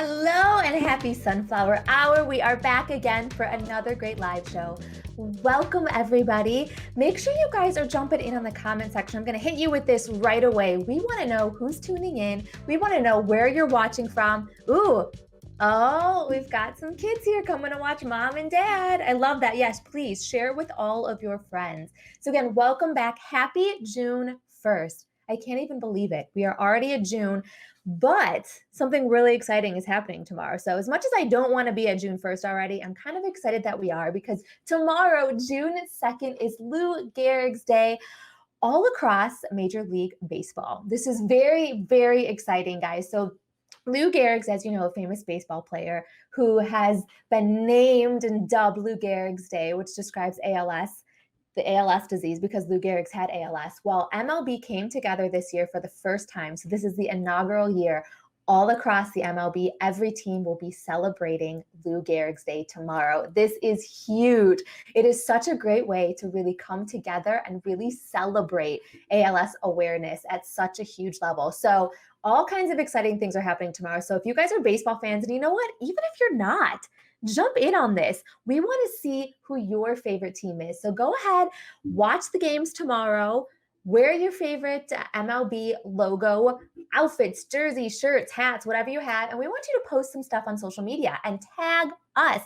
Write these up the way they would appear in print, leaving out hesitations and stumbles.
Hello and happy Sunflower Hour. We are back again for another great live show. Welcome, everybody. Make sure you guys are jumping in on the comment section. I'm going to hit you with this right away. We want to know who's tuning in. We want to know where you're watching from. Oh, we've got some kids here coming to watch mom and dad. I love that. Yes, please share with all of your friends. So again, welcome back. Happy June 1st. I can't even believe it. We are already at June. But something really exciting is happening tomorrow. So as much as I don't want to be at June 1st already, I'm kind of excited that we are because tomorrow, June 2nd, is Lou Gehrig's Day all across Major League Baseball. This is very, very exciting, guys. So Lou Gehrig's, as you know, a famous baseball player who has been named and dubbed Lou Gehrig's Day, which describes ALS, the ALS disease, because Lou Gehrig's had ALS. Well, MLB came together this year for the first time. So this is the inaugural year. All across the MLB, every team will be celebrating Lou Gehrig's Day tomorrow. This is huge. It is such a great way to really come together and really celebrate ALS awareness at such a huge level. So all kinds of exciting things are happening tomorrow. So if you guys are baseball fans, and you know what, even if you're not, jump in on this. We want to see who your favorite team is. So go ahead, watch the games tomorrow. Wear your favorite MLB logo outfits, jerseys, shirts, hats, whatever you have. And we want you to post some stuff on social media and tag us.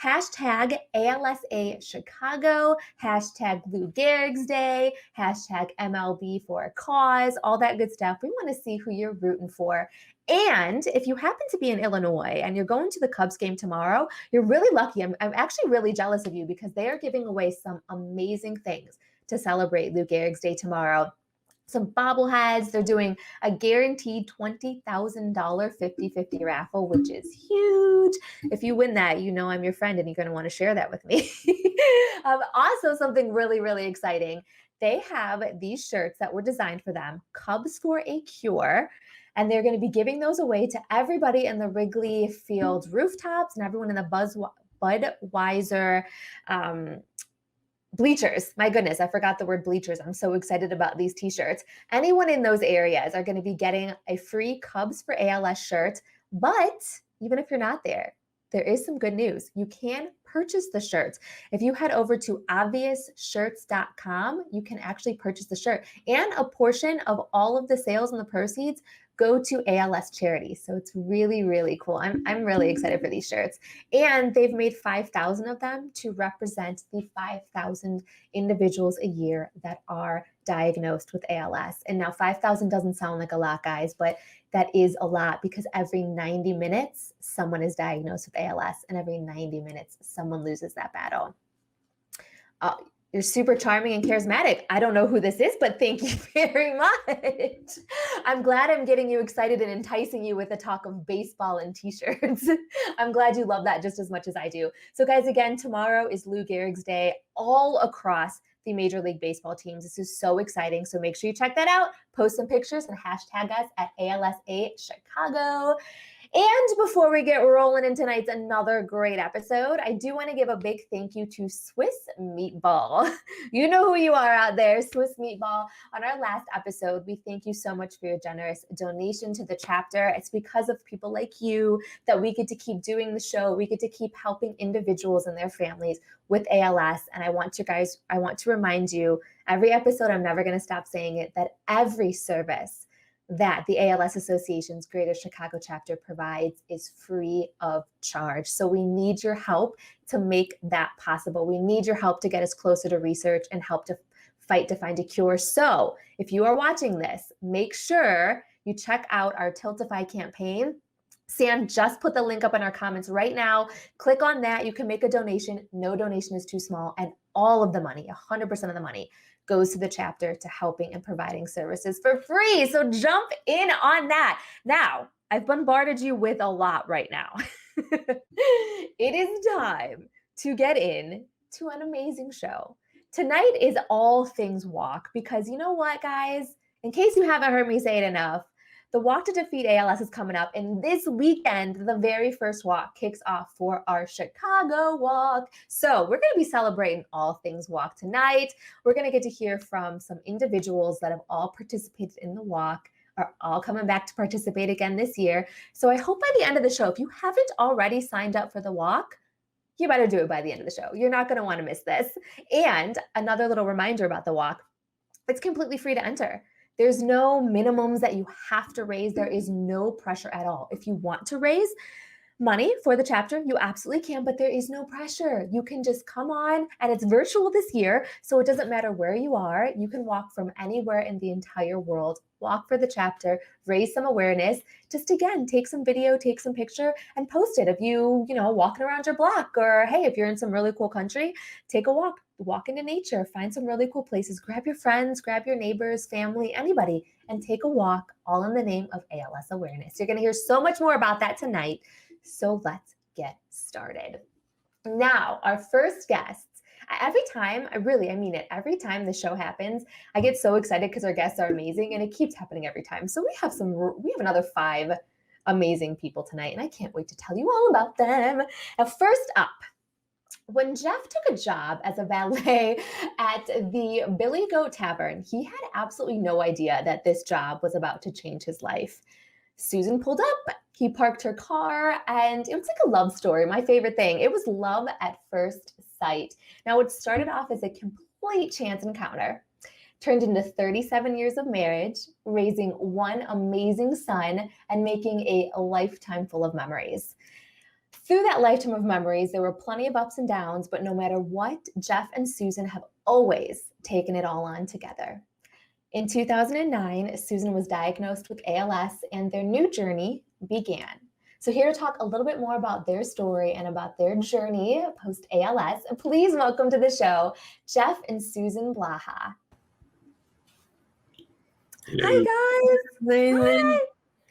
Hashtag ALSA Chicago, hashtag Lou Gehrig's Day, hashtag MLB for a cause, all that good stuff. We want to see who you're rooting for. And if you happen to be in Illinois and you're going to the Cubs game tomorrow, you're really lucky. I'm actually really jealous of you because they are giving away some amazing things to celebrate Lou Gehrig's Day tomorrow. Some bobbleheads. They're doing a guaranteed $20,000 50-50 raffle, which is huge. If you win that, you know I'm your friend and you're going to want to share that with me. Also, something really, really exciting. They have these shirts that were designed for them, Cubs for a Cure. And they're going to be giving those away to everybody in the Wrigley Field rooftops and everyone in the Budweiser bleachers. My goodness, I forgot the word bleachers. I'm so excited about these t-shirts. Anyone in those areas are going to be getting a free Cubs for ALS shirt. But even if you're not there, there is some good news. You can purchase the shirts. If you head over to obviousshirts.com, you can actually purchase the shirt. And a portion of all of the sales and the proceeds go to ALS charity. So it's really, really cool. I'm really excited for these shirts. And they've made 5,000 of them to represent the 5,000 individuals a year that are diagnosed with ALS. And now 5,000 doesn't sound like a lot, guys, but that is a lot because every 90 minutes, someone is diagnosed with ALS, and every 90 minutes, someone loses that battle. You're super charming and charismatic. I don't know who this is, but thank you very much. I'm glad I'm getting you excited and enticing you with the talk of baseball and t-shirts. I'm glad you love that just as much as I do. So guys, again, tomorrow is Lou Gehrig's Day all across the Major League Baseball teams. This is so exciting. So make sure you check that out. Post some pictures and hashtag us at ALSA Chicago. And before we get rolling in tonight's another great episode, I do want to give a big thank you to Swiss Meatball. You know who you are out there, Swiss Meatball. On our last episode, we thank you so much for your generous donation to the chapter. It's because of people like you that we get to keep doing the show. We get to keep helping individuals and their families with ALS. And I want to remind you, every episode, I'm never going to stop saying it, that every service that the ALS Association's Greater Chicago chapter provides is free of charge. So we need your help to make that possible. We need your help to get us closer to research and help to fight to find a cure. So if you are watching this, make sure you check out our Tiltify campaign. Sam just put the link up in our comments right now. Click on that. You can make a donation. No donation is too small. And all of the money, 100% of the money, goes to the chapter to helping and providing services for free. So jump in on that. Now, I've bombarded you with a lot right now. It is time to get in to an amazing show. Tonight is all things walk because you know what, guys? In case you haven't heard me say it enough, the Walk to Defeat ALS is coming up, and this weekend, the very first walk kicks off for our Chicago walk. So we're going to be celebrating all things walk tonight. We're going to get to hear from some individuals that have all participated in the walk. are all coming back to participate again this year. So I hope by the end of the show, if you haven't already signed up for the walk, you better do it by the end of the show. You're not going to want to miss this. And another little reminder about the walk, it's completely free to enter. There's no minimums that you have to raise. There is no pressure at all. If you want to raise money for the chapter, you absolutely can, but there is no pressure. You can just come on, and it's virtual this year, so it doesn't matter where you are. You can walk from anywhere in the entire world, walk for the chapter, raise some awareness, just again, take some video, take some picture, and post it. If you walking around your block, or hey, if you're in some really cool country, take a walk into nature, find some really cool places, grab your friends, grab your neighbors, family, anybody, and take a walk, all in the name of ALS awareness. You're going to hear so much more about that tonight. So let's get started. Now, our first guests, every time, I mean it, every time the show happens, I get so excited because our guests are amazing, and it keeps happening every time. So we have another 5 amazing people tonight, and I can't wait to tell you all about them. Now, first up, when Jeff took a job as a valet at the Billy Goat Tavern, he had absolutely no idea that this job was about to change his life. Susan pulled up, he parked her car, and it was like a love story. My favorite thing, it was love at first sight. Now, it started off as a complete chance encounter, turned into 37 years of marriage, raising one amazing son, and making a lifetime full of memories. Through that lifetime of memories, there were plenty of ups and downs, but no matter what, Jeff and Susan have always taken it all on together. In 2009, Susan was diagnosed with ALS, and their new journey began. So here to talk a little bit more about their story and about their journey post-ALS, please welcome to the show, Jeff and Susan Blaha. Hello. Hi, guys.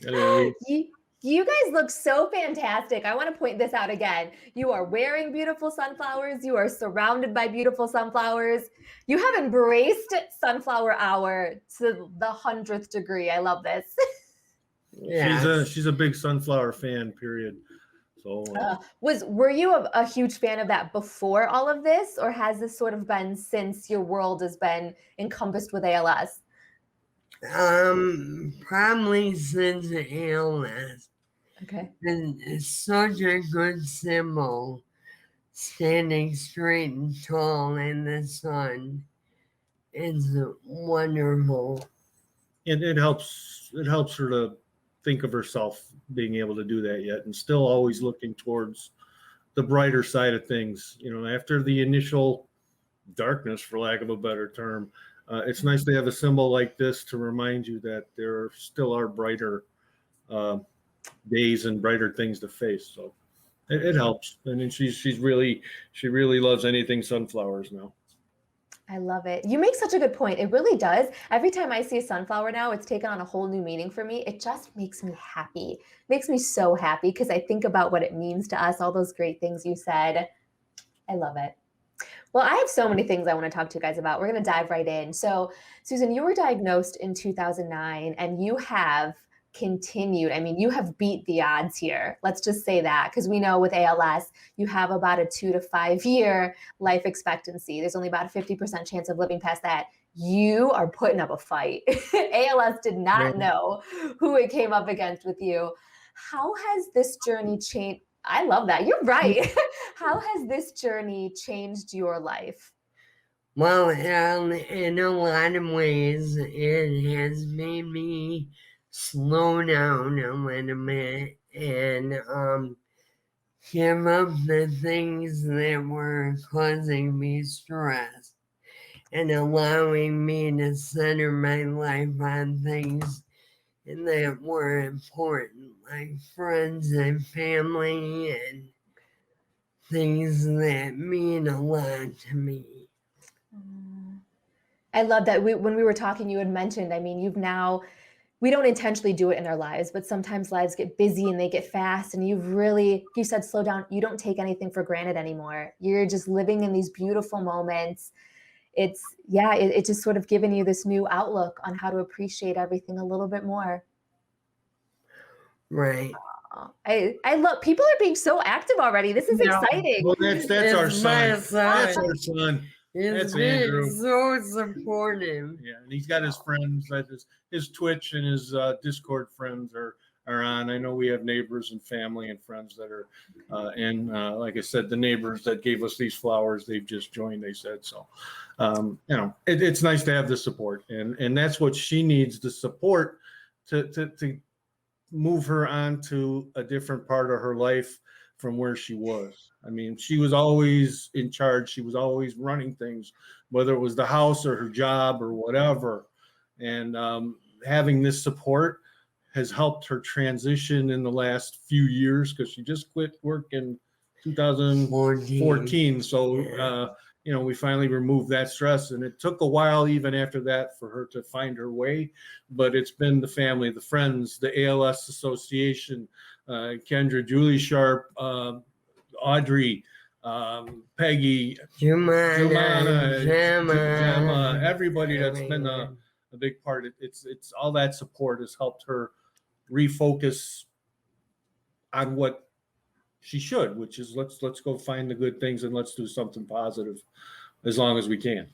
Hello. Hi. You guys look so fantastic. I want to point this out again. You are wearing beautiful sunflowers. You are surrounded by beautiful sunflowers. You have embraced Sunflower Hour to the 100th degree. I love this. Yeah. She's a big sunflower fan, period. So were you a huge fan of that before all of this, or has this sort of been since your world has been encompassed with ALS? Probably since ALS. Okay. And it's such a good symbol, standing straight and tall in the sun. It's wonderful. And it helps her to think of herself being able to do that yet, and still always looking towards the brighter side of things. After the initial darkness, for lack of a better term, it's nice to have a symbol like this to remind you that there still are brighter days and brighter things to face. So it helps. I mean, she really loves anything sunflowers now. I love it. You make such a good point. It really does. Every time I see a sunflower now, it's taken on a whole new meaning for me. It just makes me happy. It makes me so happy because I think about what it means to us, all those great things you said. I love it. Well, I have so many things I want to talk to you guys about. We're going to dive right in. So, Susan, you were diagnosed in 2009, and you have continued. I mean, you have beat the odds here. Let's just say that, because we know with ALS, you have about a 2 to 5 year life expectancy. There's only about a 50% chance of living past that. You are putting up a fight. ALS did not know who it came up against with you. How has this journey changed? I love that. You're right. How has this journey changed your life? Well, in a lot of ways, it has made me slow down a little bit and give up the things that were causing me stress and allowing me to center my life on things that were important, like friends and family and things that mean a lot to me. I love that. When we were talking, you had mentioned, I mean, we don't intentionally do it in our lives, but sometimes lives get busy and they get fast, and you said slow down. You don't take anything for granted anymore. You're just living in these beautiful moments. It's just sort of given you this new outlook on how to appreciate everything a little bit more. Right. I love, people are being so active already. This is exciting. Well, that's our son. That's our son. That's He's been Andrew. so supportive. Yeah, and he's got his friends. That his Twitch and his Discord friends are on. I know we have neighbors and family and friends that are, and like I said, the neighbors that gave us these flowers, they've just joined. They said so. It's nice to have the support, and that's what she needs, the support to move her on to a different part of her life from where she was. I mean, she was always in charge. She was always running things, whether it was the house or her job or whatever. And having this support has helped her transition in the last few years, because she just quit work in 2014. So, we finally removed that stress, and it took a while even after that for her to find her way. But it's been the family, the friends, the ALS Association, Kendra, Julie Sharp, Audrey, Peggy, Jumana, Gemma, everybody that's been a big part. It's all that support has helped her refocus on what she should, which is let's go find the good things and let's do something positive as long as we can.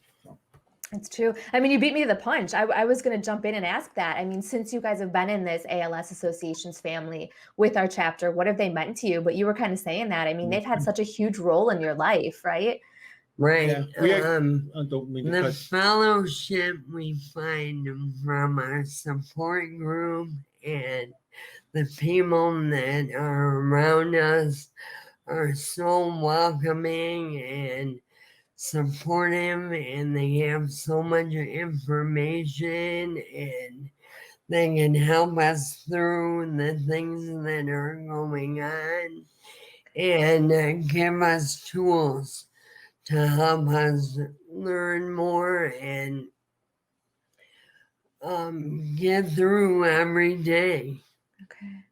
It's true. I mean, you beat me to the punch. I was going to jump in and ask that. I mean, since you guys have been in this ALS Association's family with our chapter, what have they meant to you? But you were kind of saying that. I mean, they've had such a huge role in your life, right? Right. Yeah, I don't mean to The cut. fellowship we find from our support group and the people that are around us are so welcoming and supportive, and they have so much information, and they can help us through the things that are going on, and give us tools to help us learn more and get through every day. Okay.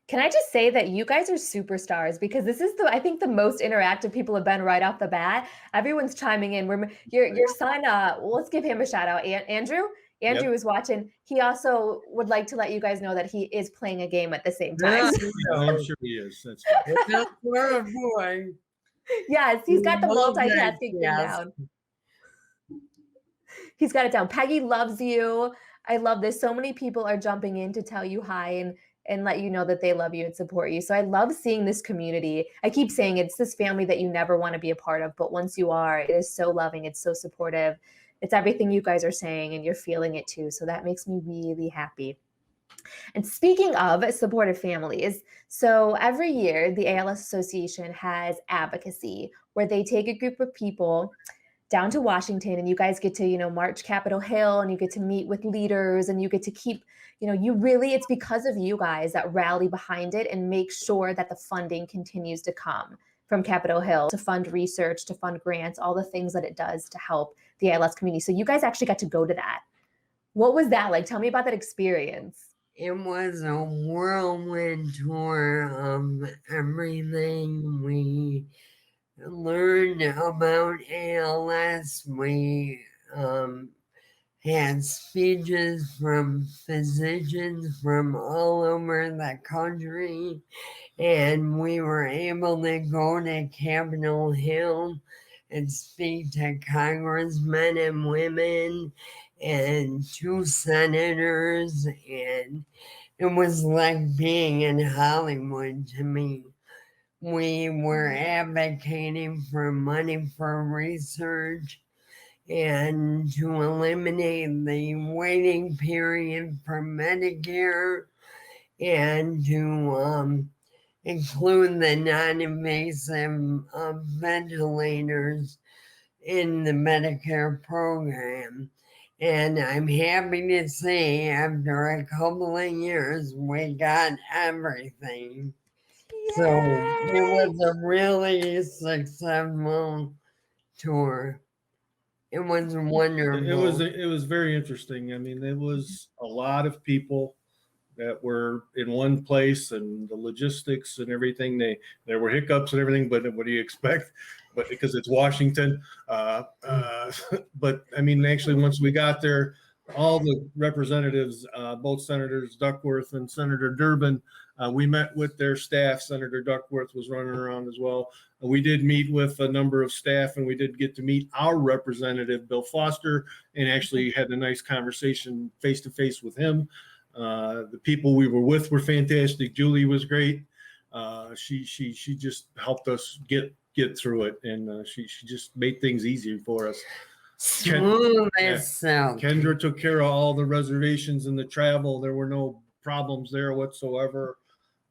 Can I just say that you guys are superstars, because this is I think the most interactive people have been right off the bat. Everyone's chiming in. Your son, let's give him a shout out. Andrew Yep. is watching. He also would like to let you guys know that he is playing a game at the same time. Yeah, I'm sure he is. That's That's our boy. Yes, he's got the multitasking thing Yes. down. He's got it down. Peggy loves you. I love this. So many people are jumping in to tell you hi and let you know that they love you and support you. So I love seeing this community. I keep saying it's this family that you never want to be a part of, but once you are, it is so loving. It's so supportive. It's everything you guys are saying, and you're feeling it too. So that makes me really happy. And speaking of supportive families, so every year the ALS Association has advocacy, where they take a group of people down to Washington, and you guys get to, march Capitol Hill, and you get to meet with leaders, and you get to keep, it's because of you guys that rally behind it and make sure that the funding continues to come from Capitol Hill to fund research, to fund grants, all the things that it does to help the ALS community. So you guys actually got to go to that. What was that like? Tell me about that experience. It was a whirlwind tour of everything we learned about ALS. We had speeches from physicians from all over the country, and we were able to go to Capitol Hill and speak to congressmen and women and 2 senators, and it was like being in Hollywood to me. We were advocating for money for research and to eliminate the waiting period for Medicare, and to include the non-invasive ventilators in the Medicare program. And I'm happy to say, after a couple of years, we got everything. So it was a really successful tour. It was wonderful. It was very interesting. I mean, there was a lot of people that were in one place, and the logistics and everything. There were hiccups and everything, but what do you expect? But because it's Washington, but I mean, actually, once we got there, all the representatives, both Senators Duckworth and Senator Durbin. We met with their staff. Senator Duckworth was running around as well. We did meet with a number of staff, and we did get to meet our representative, Bill Foster, and actually had a nice conversation face to face with him. The people we were with were fantastic. Julie was great. She just helped us get through it, and she just made things easier for us. Smooth as silk. Kendra took care of all the reservations and the travel. There were no problems there whatsoever.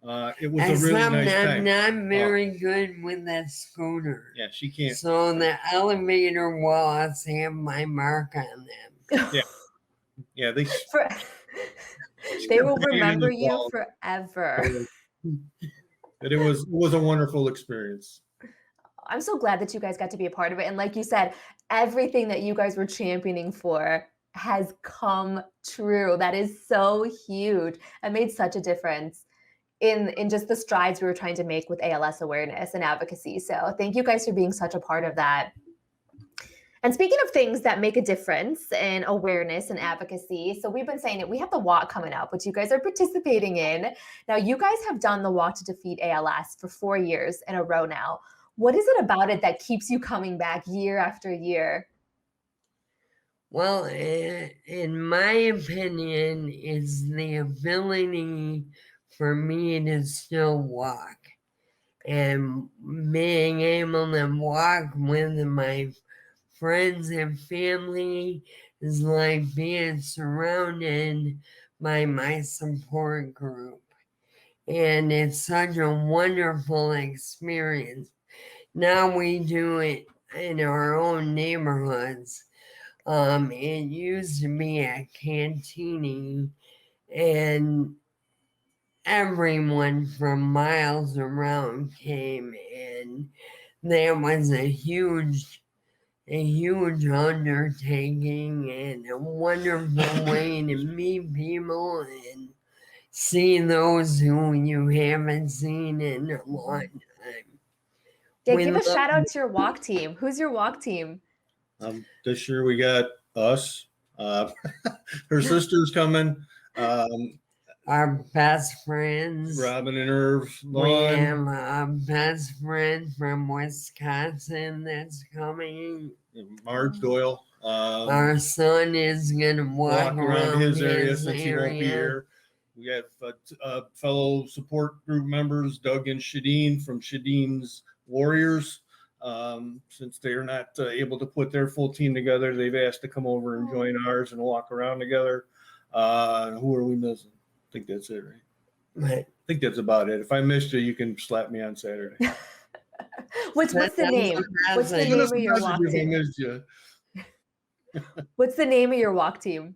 It was a really Except nice I'm time. not very good with that scooter. Yeah, she can't. So the elevator walls have my mark on them. Yeah, they They will painted remember the you wall. forever. But it was a wonderful experience. I'm so glad that you guys got to be a part of it. And like you said, everything that you guys were championing for has come true. That is so huge. It made such a difference in just the strides we were trying to make with ALS awareness and advocacy. So thank you guys for being such a part of that. And speaking of things that make a difference in awareness and advocacy, so we've been saying it, we have the walk coming up, which you guys are participating in. Now, you guys have done the Walk to Defeat ALS for 4 years in a row now. What is it about it that keeps you coming back year after year? Well, in my opinion, it's the ability for me to still walk. And being able to walk with my friends and family is like being surrounded by my support group. And it's such a wonderful experience. Now we do it in our own neighborhoods. It used to be at Cantini, and everyone from miles around came, and that was a huge undertaking and a wonderful way to meet people and see those who you haven't seen in a long time. Yeah, We give a love shout out to your walk team. Who's your walk team? This year we got us. Her sister's coming. our best friends. Robin and Irv. We Vaughn, have a best friend from Wisconsin that's coming. Marge Doyle. Our son is gonna walk around his area his since he won't be here. We have fellow support group members, Doug and Shadeen from Shadeen's Warriors. Since they're not able to put their full team together, they've asked to come over and join ours and walk around together. Who are we missing? I think that's it, right? I think that's about it. If I missed you, you can slap me on Saturday. What's the name? What's the name of your walk If I team? missed you. What's the name of your walk team?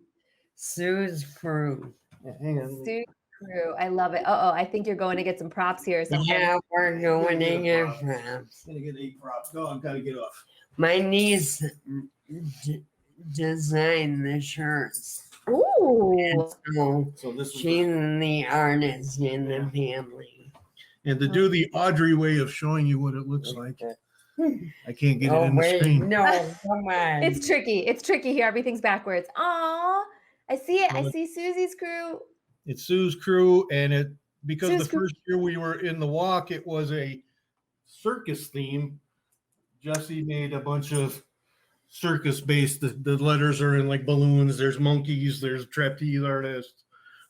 Sue's crew. Hang on. Stu Crew. I love it. Uh-oh, I think you're going to get some props here or something. Yeah, we're going to get props. Gonna get 8 props. Go on, gotta get off. My niece designed the shirts. Ooh. And so So this is she's the artist in the family. and to do the Audrey way of showing you what it looks like. I can't get it Oh, in the wait, screen. no, come on. It's tricky. It's tricky here. Everything's backwards. Aw. I see it. I see Susie's crew. It's Sue's crew, and because Sue's the crew. first year we were in the walk, it was a circus theme. Jesse made a bunch of circus based. The letters are in like balloons. There's monkeys. There's trapeze artists.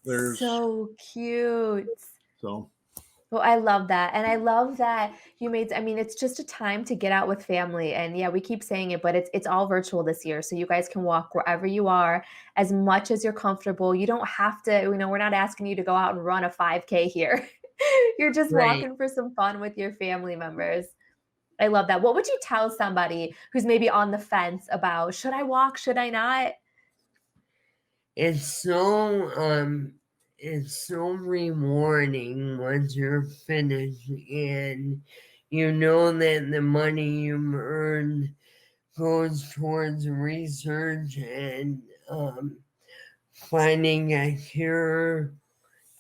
There's So cute. so. Well, I love that. And I love that you made, I mean, it's just a time to get out with family. And yeah, we keep saying it, but it's all virtual this year. So you guys can walk wherever you are as much as you're comfortable. You don't have to, we're not asking you to go out and run a 5K here. You're just Right. walking for some fun with your family members. I love that. What would you tell somebody who's maybe on the fence about, should I walk? Should I not? It's so rewarding once you're finished and you know that the money you've earned goes towards research and finding a cure.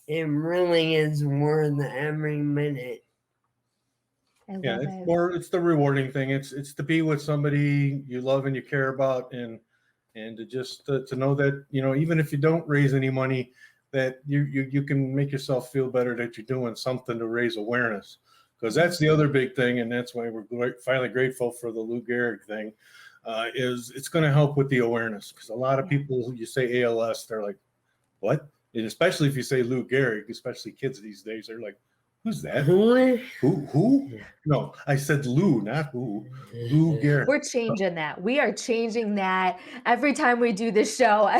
It really is worth every minute. I love Yeah, it. it's the rewarding thing. It's to be with somebody you love and you care about, and and to just to know that, you know, even if you don't raise any money, that you can make yourself feel better that you're doing something to raise awareness, because that's the other big thing, and that's why we're finally grateful for the Lou Gehrig thing. Is it's going to help with the awareness, because a lot of people who you say ALS, they're like, what? And especially if you say Lou Gehrig, especially kids these days, they're like, who's that? Who? No, I said Lou, not who. Lou Gehrig. We're changing that. We are changing that every time we do this show.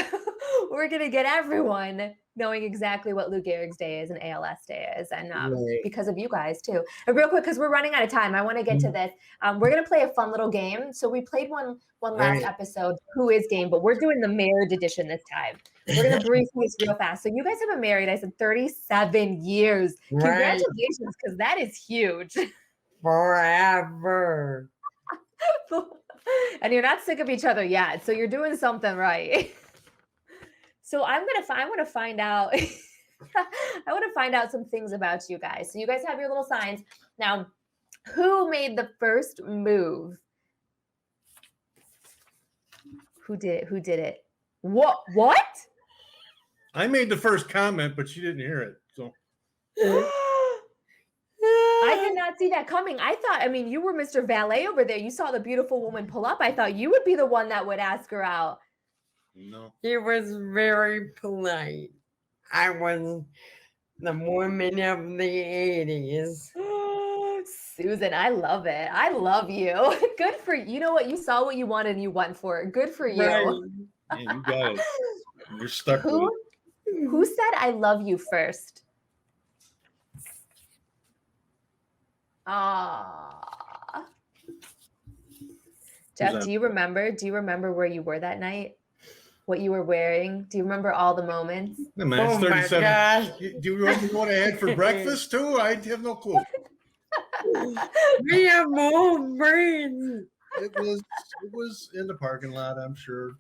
We're going to get everyone knowing exactly what Lou Gehrig's Day is and ALS Day is, and Right. because of you guys too. And real quick, because we're running out of time, I want to get to this. We're going to play a fun little game. So we played one last Right. episode, Who Is Game, but we're doing the marriage edition this time. We're going to brief this real fast. So you guys have been married, I said 37 years. Right. Congratulations, because that is huge. Forever. And you're not sick of each other yet, so you're doing something right. So I want to find out. I want to find out some things about you guys. So you guys have your little signs now. Who made the first move? Who did it? Who did it? What? I made the first comment, but she didn't hear it. So I did not see that coming. I thought, I mean, you were Mr. Valet over there. You saw the beautiful woman pull up. I thought you would be the one that would ask her out. no. He was very polite. I was the woman of the 80s. Susan, I love it. I love you. Good for you. You know what? You saw what you wanted and you went for it. Good for you. Right. Yeah, you got it. You're stuck with Who, it. who said I love you first? Ah. Jeff, that? do you remember where you were that night? What you were wearing? Do you remember all the moments? Hey, man, it's Oh my 37. gosh. Do you remember what I had for breakfast too? I have no clue. We have more brains. It was in the parking lot, I'm sure.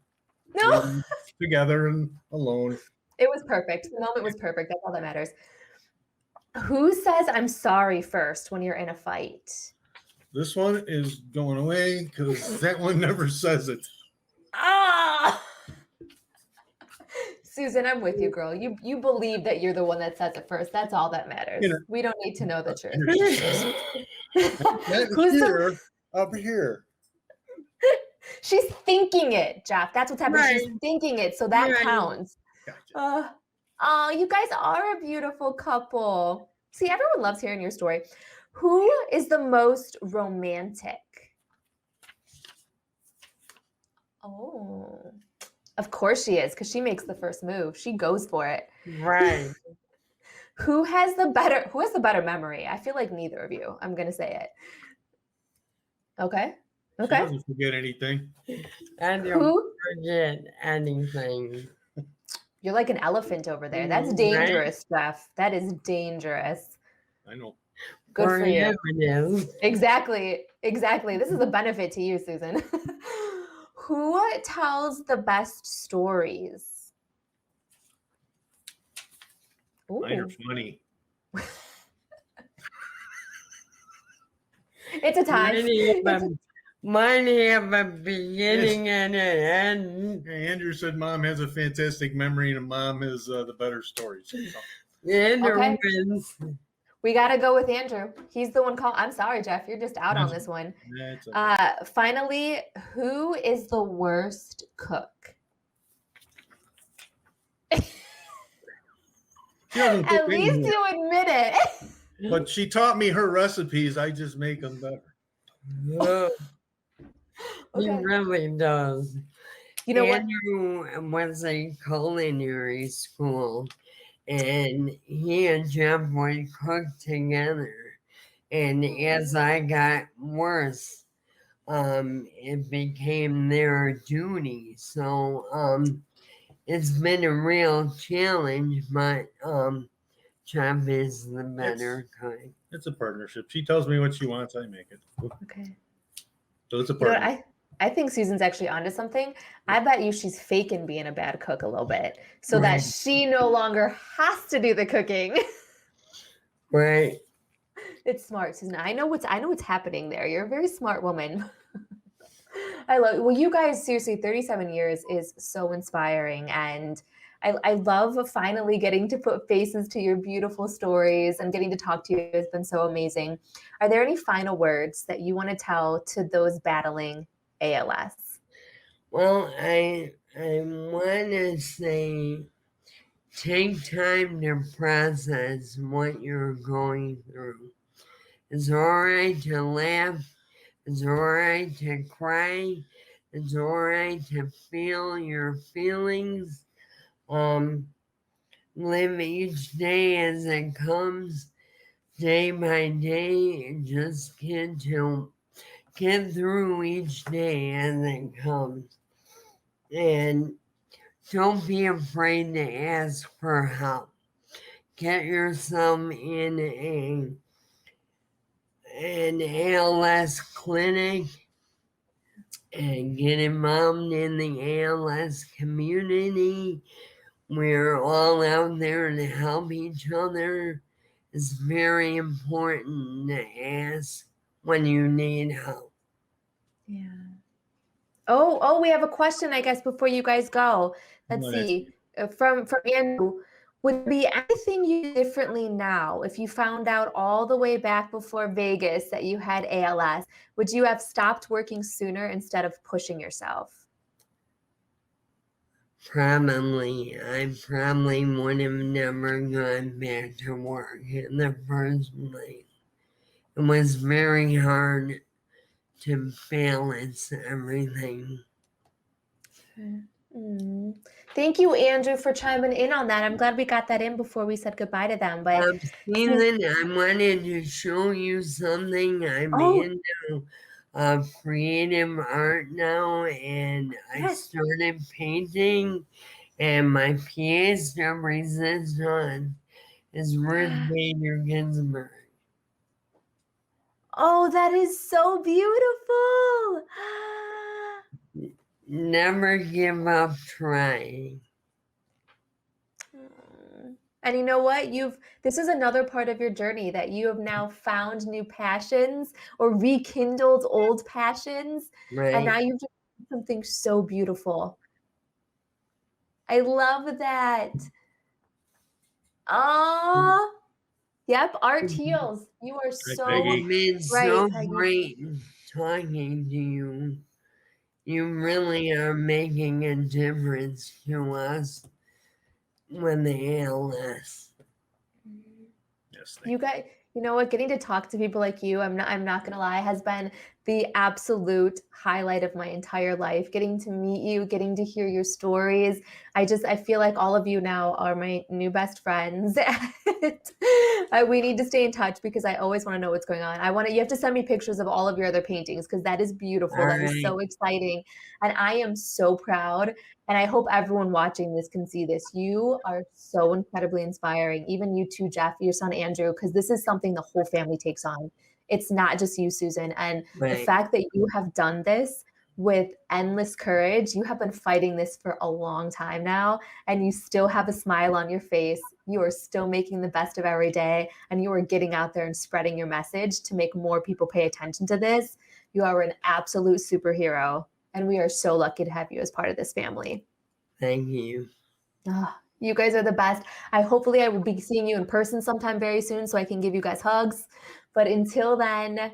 No, Together and alone. it was perfect. The moment was perfect. That's all that matters. Who says I'm sorry first when you're in a fight? This one is going away because that one never says it. Ah, Susan, I'm with you, girl. You believe that you're the one that says it first. That's all that matters. You know- We don't need to know the truth. That Who's the- here, up here. She's thinking it, Jeff. That's what's happening. She's Right. thinking it, so that Right. counts. Gotcha. Oh, you guys are a beautiful couple. See, everyone loves hearing your story. Who is the most romantic? Oh, of course she is, because she makes the first move. She goes for it. Right. Who has the better memory? I feel like neither of you. I'm gonna say it. Okay. She Okay. doesn't forget anything. I don't Who? forget anything. You're like an elephant over there. That's Right. dangerous, Jeff. That is dangerous. I know. Good for you. It is. Exactly. This is a benefit to you, Susan. Who tells the best stories? Mine are Ooh, funny. it's a tie. Mine have a beginning and an end. Hey, Andrew said mom has a fantastic memory and mom has the better stories. So, And Okay. wins. We got to go with Andrew. He's the one I'm sorry, Jeff. You're just out on this one. that's okay. Finally, who is the worst cook? She doesn't At cook least anymore, you admit it. but she taught me her recipes. I just make them better. Oh, He Okay. really does. You know what? Andrew was a culinary school, and he and Jeff would cook together. And as I got worse, it became their duty. So it's been a real challenge, but Jeff is the better cook. It's a partnership. She tells me what she wants, I make it. Okay. So it's a You know what? partnership. I think Susan's actually onto something. I bet you she's faking being a bad cook a little bit so that Right. she no longer has to do the cooking. Right. It's smart, Susan. I know what's happening there. You're a very smart woman. I love well, you guys, seriously, 37 years is so inspiring. And I love finally getting to put faces to your beautiful stories and getting to talk to you has been so amazing. Are there any final words that you want to tell to those battling ALS? Well, I want to say take time to process what you're going through. It's all right to laugh. It's all right to cry. It's all right to feel your feelings. Live each day as it comes, day by day, and just get through each day as it comes. And don't be afraid to ask for help. Get yourself in an ALS clinic and get involved in the ALS community. We're all out there to help each other. It's very important to ask when you need help. Yeah. Oh, we have a question, I guess, before you guys go. Let's Well, see. From Andrew. Would there be anything you do differently now if you found out all the way back before Vegas that you had ALS? Would you have stopped working sooner instead of pushing yourself? Probably, I probably would have never gone back to work in the first place. It was very hard to balance everything. Mm. Thank you, Andrew, for chiming in on that. I'm glad we got that in before we said goodbye to them. But Susan, I wanted to show you something. I'm oh, into creative art now, and I yes. started painting, and my pièce de résistance is Ruth Bader Ginsburg. Oh, that is so beautiful. Never give up trying. And you know what? This is another part of your journey that you have now found new passions or rekindled old passions. And now Right. you've just done something so beautiful. I love that. Oh, yep, art heals. You are Hi, so Peggy. It's been right, so Peggy. great talking to you. You really are making a difference to us with the ALS. Yes, You guys, you know what? Getting to talk to people like you, I'm not gonna lie, has been the absolute highlight of my entire life. Getting to meet you, getting to hear your stories. I feel like all of you now are my new best friends. We need to stay in touch because I always want to know what's going on. You have to send me pictures of all of your other paintings because that is beautiful. All That is right. so exciting. And I am so proud. And I hope everyone watching this can see this. You are so incredibly inspiring. Even you too, Jeff, your son Andrew, because this is something the whole family takes on. It's not just you, Susan. And the Right. fact that you have done this with endless courage, you have been fighting this for a long time now, and you still have a smile on your face. You are still making the best of every day, and you are getting out there and spreading your message to make more people pay attention to this. You are an absolute superhero. And we are so lucky to have you as part of this family. Thank you. Oh, you guys are the best. Hopefully I will be seeing you in person sometime very soon so I can give you guys hugs. But until then,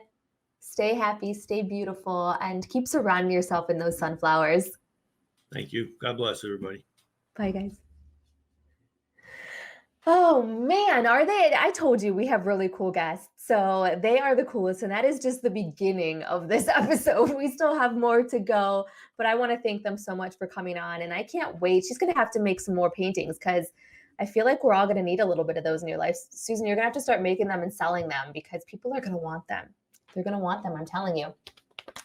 stay happy, stay beautiful, and keep surrounding yourself in those sunflowers. Thank you. God bless everybody. Bye, guys. Oh man, are they? I told you we have really cool guests. So they are the coolest. And that is just the beginning of this episode. We still have more to go, but I want to thank them so much for coming on. And I can't wait. She's going to have to make some more paintings because I feel like we're all going to need a little bit of those in your life. Susan, you're going to have to start making them and selling them because people are going to want them. They're going to want them, I'm telling you.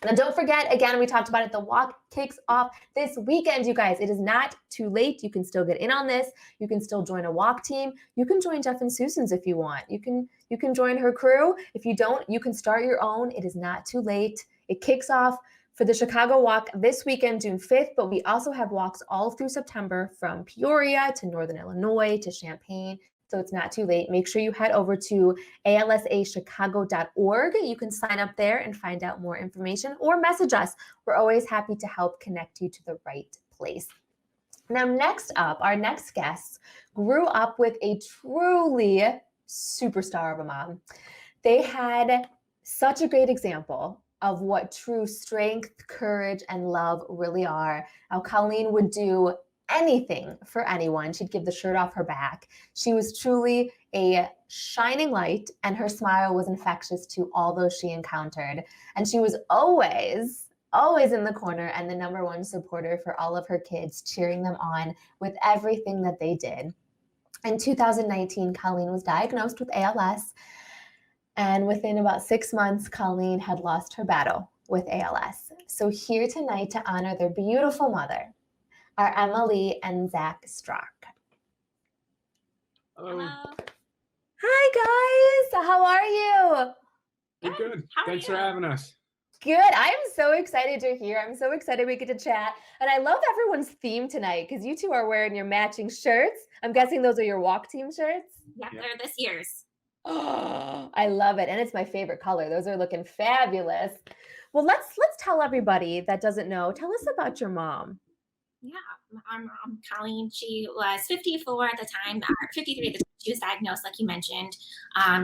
Now, don't forget, again, we talked about it, the walk kicks off this weekend, you guys. It is not too late. You can still get in on this. You can still join a walk team. You can join Jeff and Susan's if you want. You can join her crew. If you don't, you can start your own. It is not too late. It kicks off for the Chicago Walk this weekend, June 5th, but we also have walks all through September from Peoria to Northern Illinois to Champaign So it's not too late. Make sure you head over to alsachicago.org. You can sign up there and find out more information, or message us. We're always happy to help connect you to the right place. Now, next up, our next guest grew up with a truly superstar of a mom. They had such a great example of what true strength, courage, and love really are. How Colleen would do anything for anyone. She'd give the shirt off her back. She was truly a shining light, and her smile was infectious to all those she encountered. And she was always in the corner and the number one supporter for all of her kids, cheering them on with everything that they did. In 2019, Colleen was diagnosed with ALS. And within about 6 months, Colleen had lost her battle with ALS. So here tonight to honor their beautiful mother are Emily and Zach Strock. Hello. Hi guys, how are you? We're good. How are Thanks for you? having us. Good. I am so excited you're here. I'm so excited we get to chat. And I love everyone's theme tonight because you two are wearing your matching shirts. I'm guessing those are your walk team shirts. Yep, Yeah. they're this year's. Oh, I love it. And it's my favorite color. Those are looking fabulous. Well, let's tell everybody that doesn't know. Tell us about your mom. Yeah, our mom, Colleen, she was 54 at the time, or 53 at the time she was diagnosed, like you mentioned.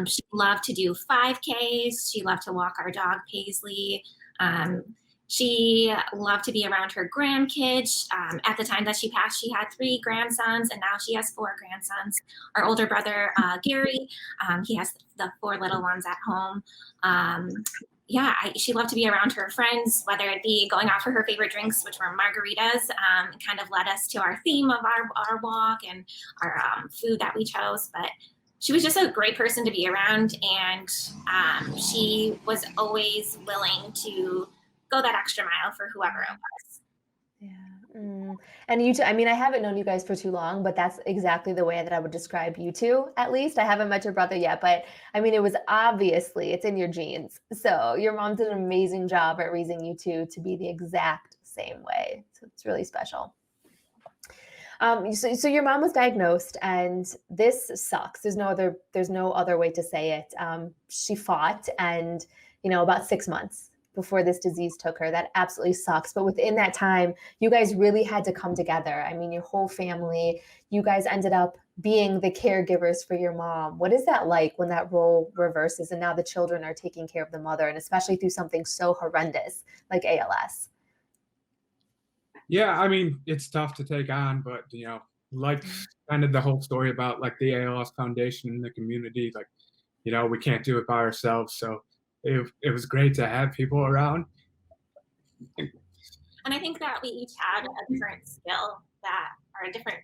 She loved to do 5Ks. She loved to walk our dog, Paisley. She loved to be around her grandkids. At the time that she passed, she had 3 grandsons, and now she has 4 grandsons. Our older brother, Gary, he has the 4 little ones at home. She loved to be around her friends, whether it be going out for her favorite drinks, which were margaritas, kind of led us to our theme of our walk and our food that we chose. But she was just a great person to be around, and she was always willing to go that extra mile for whoever it was. Yeah. And you two, I mean, I haven't known you guys for too long, but that's exactly the way that I would describe you two, at least. I haven't met your brother yet, but I mean, it was obviously, it's in your genes. So your mom did an amazing job at raising you two to be the exact same way. So it's really special. So your mom was diagnosed, and this sucks. There's no other way to say it. She fought, and about 6 months before this disease took her. That absolutely sucks. But within that time, you guys really had to come together. I mean, your whole family, you guys ended up being the caregivers for your mom. What is that like when that role reverses and now the children are taking care of the mother, and especially through something so horrendous like ALS? Yeah, I mean, it's tough to take on, but like kind of the whole story about like the ALS Foundation and the community, like, we can't do it by ourselves. So it was great to have people around. And I think that we each had a different skill or a different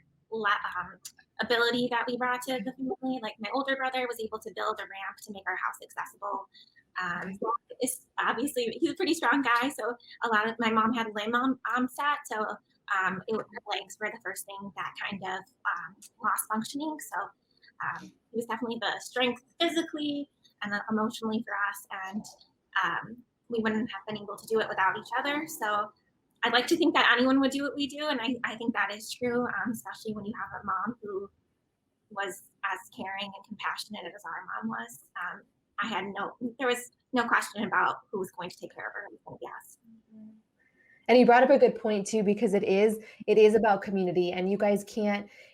ability that we brought to the family. Like my older brother was able to build a ramp to make our house accessible. It's obviously he's a pretty strong guy, so my mom had limb set, so her legs were the first thing that kind of lost functioning. So it was definitely the strength physically and then emotionally for us, and we wouldn't have been able to do it without each other. So I'd like to think that anyone would do what we do, and I think that is true, especially when you have a mom who was as caring and compassionate as our mom was. There was no question about who was going to take care of her. Yes. And you brought up a good point too, because it is about community, and you guys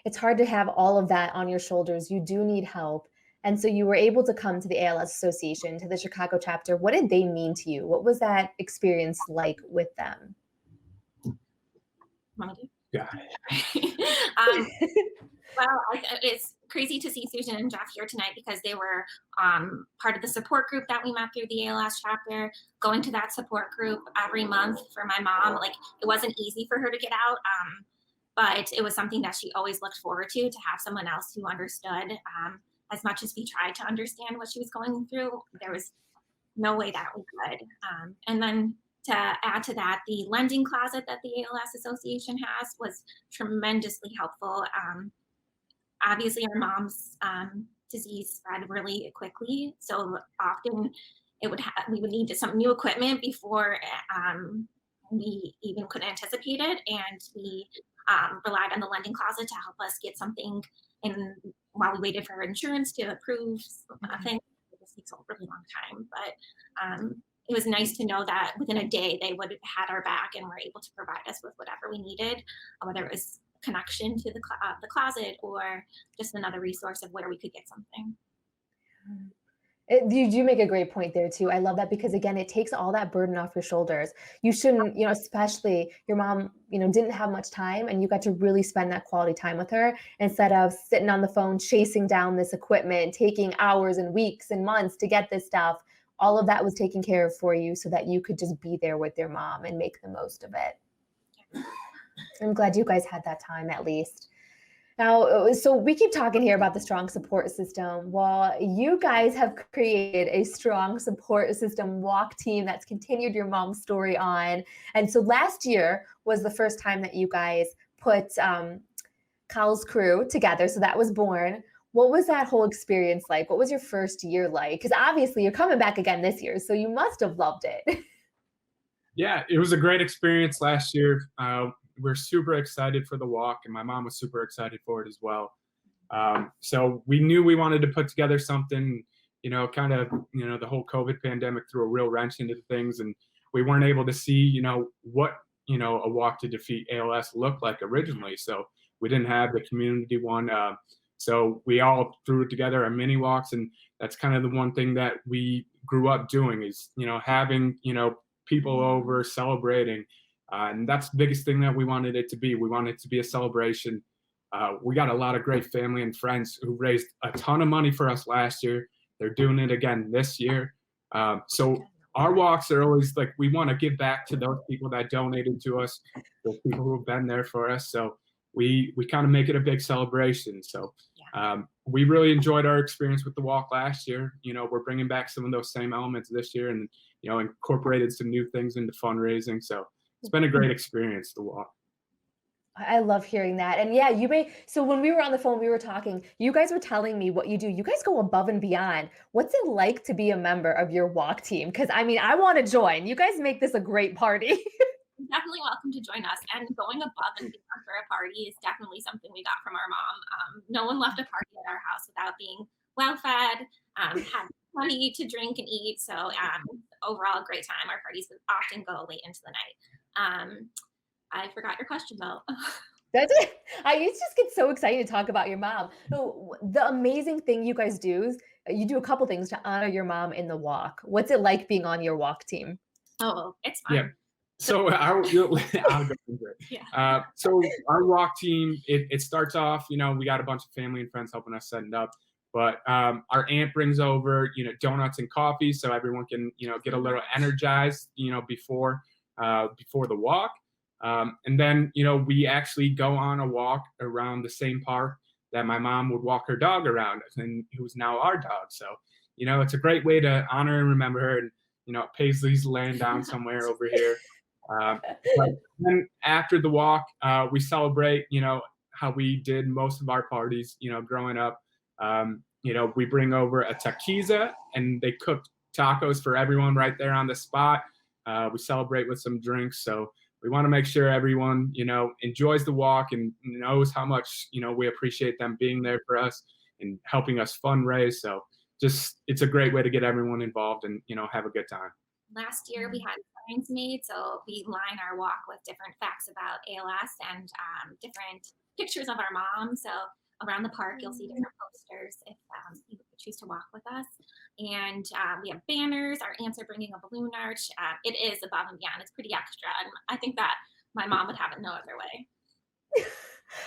it's hard to have all of that on your shoulders. You do need help. And so you were able to come to the ALS Association, to the Chicago chapter. What did they mean to you? What was that experience like with them? Want me to? Yeah. Well, it's crazy to see Susan and Jeff here tonight because they were part of the support group that we met through the ALS chapter. Going to that support group every month for my mom, like it wasn't easy for her to get out, but it was something that she always looked forward to have someone else who understood. As much as we tried to understand what she was going through, there was no way that we could. And then to add to that, the lending closet that the ALS Association has was tremendously helpful. Obviously, our mom's disease spread really quickly, so often we would need some new equipment before we even could anticipate it, and we relied on the lending closet to help us get something in while we waited for our insurance to approve things. This takes a really long time, but it was nice to know that within a day they would have had our back and were able to provide us with whatever we needed, whether it was connection to the closet or just another resource of where we could get something. You do make a great point there too. I love that because again, it takes all that burden off your shoulders. You shouldn't, especially your mom, didn't have much time and you got to really spend that quality time with her instead of sitting on the phone, chasing down this equipment, taking hours and weeks and months to get this stuff. All of that was taken care of for you so that you could just be there with your mom and make the most of it. I'm glad you guys had that time at least. Now, so we keep talking here about the strong support system. Well, you guys have created a strong support system walk team that's continued your mom's story on. And so last year was the first time that you guys put Kyle's crew together. So that was born. What was that whole experience like? What was your first year like? Because obviously you're coming back again this year, so you must have loved it. Yeah, it was a great experience last year. We're super excited for the walk, and my mom was super excited for it as well. So we knew we wanted to put together something, kind of, the whole COVID pandemic threw a real wrench into things, and we weren't able to see, what, a walk to defeat ALS looked like originally. So we didn't have the community one. So we all threw together our mini walks, and that's kind of the one thing that we grew up doing is, having, people over celebrating. And that's the biggest thing that we wanted it to be. We wanted it to be a celebration. We got a lot of great family and friends who raised a ton of money for us last year. They're doing it again this year. So our walks are always like, we want to give back to those people that donated to us, those people who have been there for us. So we kind of make it a big celebration. So we really enjoyed our experience with the walk last year. We're bringing back some of those same elements this year and, incorporated some new things into fundraising. So it's been a great experience to walk. I love hearing that. And yeah, so when we were on the phone, we were talking, you guys were telling me what you do. You guys go above and beyond. What's it like to be a member of your walk team? Because I want to join. You guys make this a great party. Definitely welcome to join us. And going above and beyond for a party is definitely something we got from our mom. No one left a party at our house without being well fed, had plenty to drink and eat. So overall, a great time. Our parties would often go late into the night. I forgot your question though. That's it. I used to just get so excited to talk about your mom. So the amazing thing you guys do is you do a couple things to honor your mom in the walk. What's it like being on your walk team? Oh, it's fun. Yeah. So I'll go into it. Yeah. So our walk team, it starts off, we got a bunch of family and friends helping us set it up. But our aunt brings over, donuts and coffee so everyone can, get a little energized, before the walk. And then, we actually go on a walk around the same park that my mom would walk her dog around, and who's now our dog. So, it's a great way to honor and remember her. And, Paisley's laying down somewhere over here. But then after the walk, we celebrate, how we did most of our parties, growing up. We bring over a taquiza and they cook tacos for everyone right there on the spot. We celebrate with some drinks. So we want to make sure everyone, enjoys the walk and knows how much, we appreciate them being there for us and helping us fundraise. So just, it's a great way to get everyone involved and, have a good time. Last year we had signs made, so we line our walk with different facts about ALS and different pictures of our mom. So around the park, you'll see different posters if you choose to walk with us. And we have banners. Our aunts are bringing a balloon arch. It is above and beyond. It's pretty extra. And I think that my mom would have it no other way.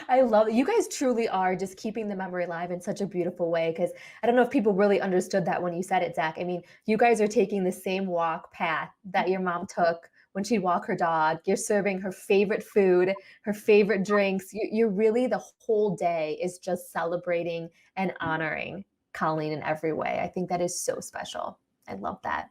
I love it. You guys truly are just keeping the memory alive in such a beautiful way. Because I don't know if people really understood that when you said it, Zach. I mean, you guys are taking the same walk path that your mom took when she'd walk her dog. You're serving her favorite food, her favorite drinks. You're really, the whole day is just celebrating and honoring Colleen in every way. I think that is so special. I love that.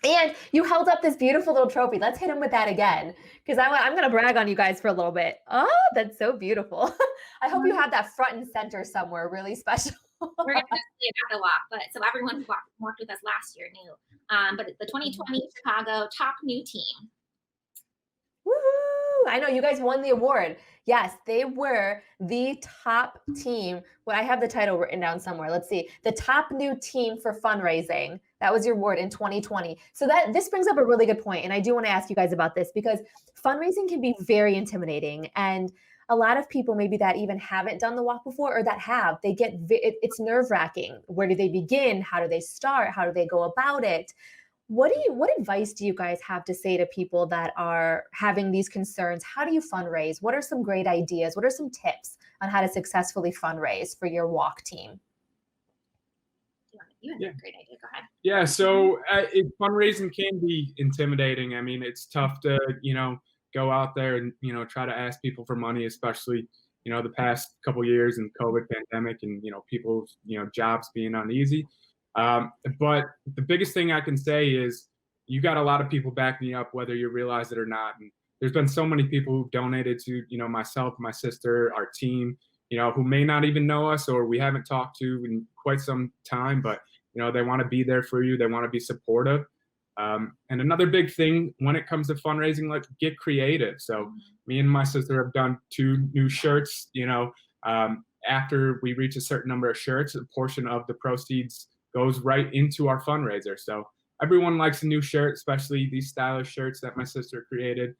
And you held up this beautiful little trophy. Let's hit him with that again, because I'm going to brag on you guys for a little bit. Oh, that's so beautiful. I hope you have that front and center somewhere really special. We're going to display it at the walk, but so everyone who walked with us last year knew. But the 2020 Chicago top new team. Woohoo! I know you guys won the award. Yes, they were the top team. Well, I have the title written down somewhere. Let's see. The top new team for fundraising. That was your award in 2020. So this brings up a really good point, and I do want to ask you guys about this because fundraising can be very intimidating, and a lot of people maybe that even haven't done the walk before or that have, they get it's nerve-wracking. Where do they begin? How do they start? How do they go about it? What advice do you guys have to say to people that are having these concerns? How do you fundraise? What are some great ideas? What are some tips on how to successfully fundraise for your walk team? You have a great idea. Go ahead. Yeah, so fundraising can be intimidating. I mean, it's tough to, go out there and, try to ask people for money, especially, the past couple years and COVID pandemic and, people's, jobs being uneasy. But the biggest thing I can say is you got a lot of people backing you up, whether you realize it or not. And there's been so many people who've donated to, myself, my sister, our team, who may not even know us or we haven't talked to in quite some time, but, they want to be there for you. They want to be supportive. And another big thing when it comes to fundraising, like get creative. So me and my sister have done 2 new shirts, after we reach a certain number of shirts, a portion of the proceeds goes right into our fundraiser. So everyone likes a new shirt, especially these stylish shirts that my sister created.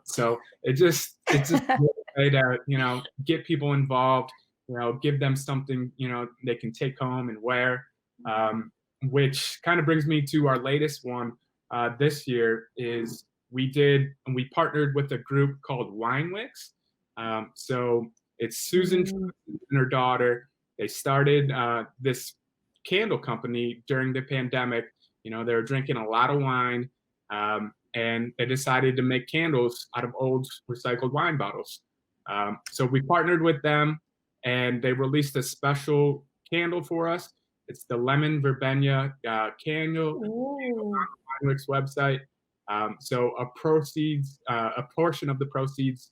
So it's just a way to, get people involved, give them something, they can take home and wear. Which kind of brings me to our latest one this year is we partnered with a group called WineWix. So it's Susan and her daughter. They started this candle company during the pandemic. They were drinking a lot of wine, and they decided to make candles out of old recycled wine bottles. So we partnered with them, and they released a special candle for us. It's the lemon verbena candle on the WineWix website. So a portion of the proceeds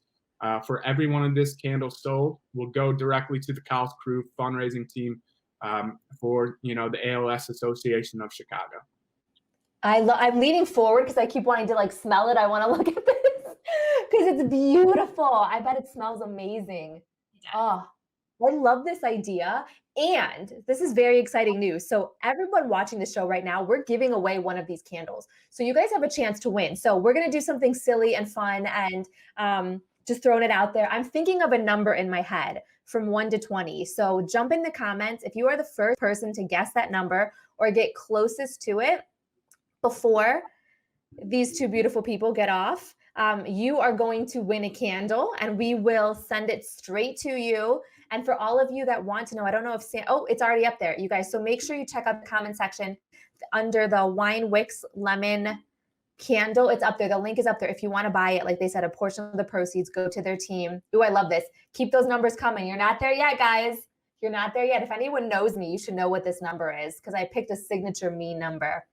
for every one of this candle sold will go directly to the Kyle's Crew fundraising team for the ALS Association of Chicago. I'm leaning forward because I keep wanting to like smell it. I want to look at this because it's beautiful. I bet it smells amazing. Oh, I love this idea. And this is very exciting news. So everyone watching the show right now, we're giving away one of these candles. So you guys have a chance to win. So we're going to do something silly and fun and just throwing it out there. I'm thinking of a number in my head from 1 to 20. So jump in the comments. If you are the first person to guess that number or get closest to it before these 2 beautiful people get off, you are going to win a candle and we will send it straight to you. And for all of you that want to know, I don't know if it's already up there, you guys. So make sure you check out the comment section under the WineWix lemon candle. It's up there. The link is up there. If you want to buy it, like they said, a portion of the proceeds go to their team. Ooh, I love this. Keep those numbers coming. You're not there yet, guys. You're not there yet. If anyone knows me, you should know what this number is because I picked a signature me number.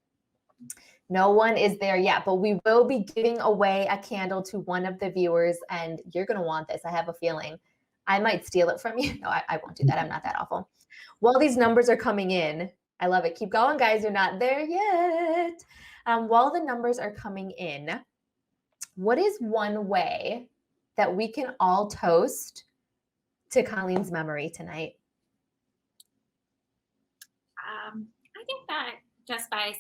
No one is there yet, but we will be giving away a candle to one of the viewers, and you're going to want this. I have a feeling. I might steal it from you. No, I won't do that. I'm not that awful. While these numbers are coming in, I love it. Keep going, guys. You're not there yet. While the numbers are coming in, what is one way that we can all toast to Colleen's memory tonight? I think that just by,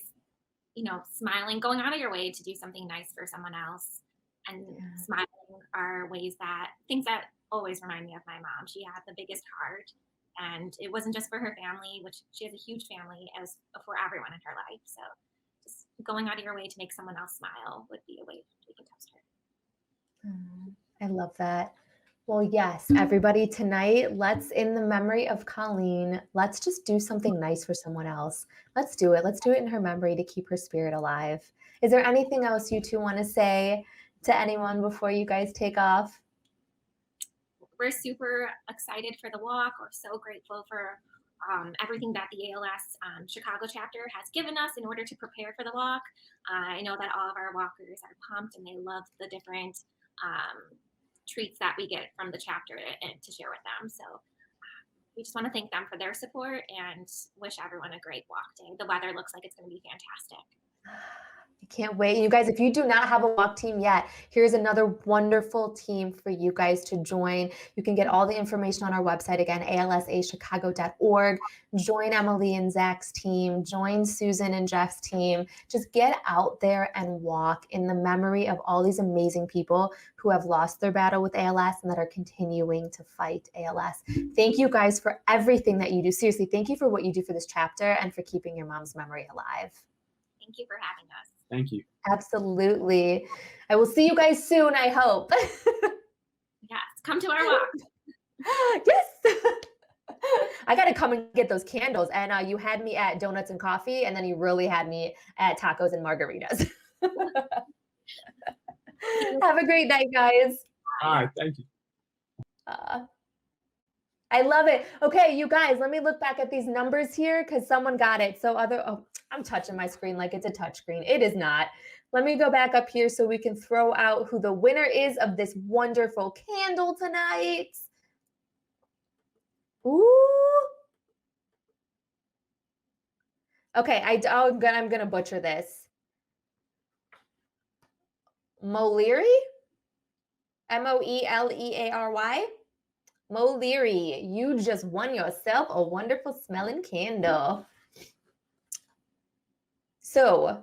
smiling, going out of your way to do something nice for someone else and smiling are things that always remind me of my mom. She had the biggest heart, and it wasn't just for her family, which she has a huge family, as for everyone in her life. So just going out of your way to make someone else smile would be a way we can toast her. I love that. Well, yes, everybody tonight, let's, in the memory of Colleen, let's just do something nice for someone else. Let's do it. Let's do it in her memory to keep her spirit alive. Is there anything else you 2 want to say to anyone before you guys take off? We're super excited for the walk. We're so grateful for everything that the ALS Chicago chapter has given us in order to prepare for the walk. I know that all of our walkers are pumped and they love the different treats that we get from the chapter to share with them. So we just want to thank them for their support and wish everyone a great walk day. The weather looks like it's going to be fantastic. I can't wait. You guys, if you do not have a walk team yet, here's another wonderful team for you guys to join. You can get all the information on our website again, alsachicago.org. Join Emily and Zach's team, join Susan and Jeff's team. Just get out there and walk in the memory of all these amazing people who have lost their battle with ALS and that are continuing to fight ALS. Thank you guys for everything that you do. Seriously, thank you for what you do for this chapter and for keeping your mom's memory alive. Thank you for having us. Thank you. Absolutely. I will see you guys soon, I hope. Yes, come to our walk. Yes. I got to come and get those candles. And you had me at donuts and coffee, and then you really had me at tacos and margaritas. Have a great night, guys. All right. Thank you. I love it. Okay, you guys, let me look back at these numbers here because someone got it. So I'm touching my screen like it's a touch screen. It is not. Let me go back up here so we can throw out who the winner is of this wonderful candle tonight. Ooh. Okay, I'm gonna butcher this. Moleary? Moeleary? Moleary, you just won yourself a wonderful smelling candle. So,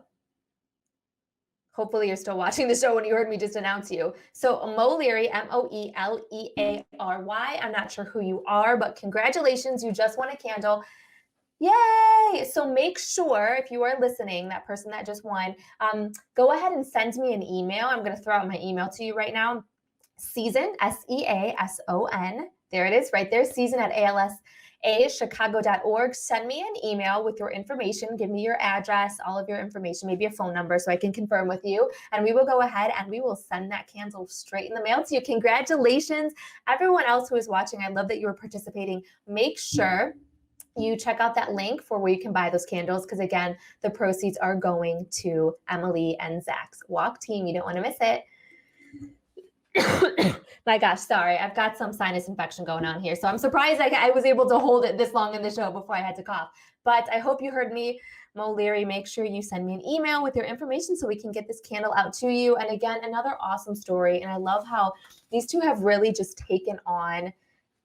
hopefully you're still watching the show when you heard me just announce you. So Moleary, Moeleary, I'm not sure who you are, but congratulations, you just won a candle. Yay! So make sure, if you are listening, that person that just won, go ahead and send me an email. I'm going to throw out my email to you right now. Season, SEASON. There it is right there, season at alsachicago.org. Send me an email with your information. Give me your address, all of your information, maybe a phone number so I can confirm with you. And we will go ahead and we will send that candle straight in the mail to you. Congratulations. Everyone else who is watching, I love that you are participating. Make sure you check out that link for where you can buy those candles because, again, the proceeds are going to Emily and Zach's walk team. You don't want to miss it. My gosh, sorry. I've got some sinus infection going on here. So I'm surprised I was able to hold it this long in the show before I had to cough. But I hope you heard me. Moleary, make sure you send me an email with your information so we can get this candle out to you. And again, another awesome story. And I love how these two have really just taken on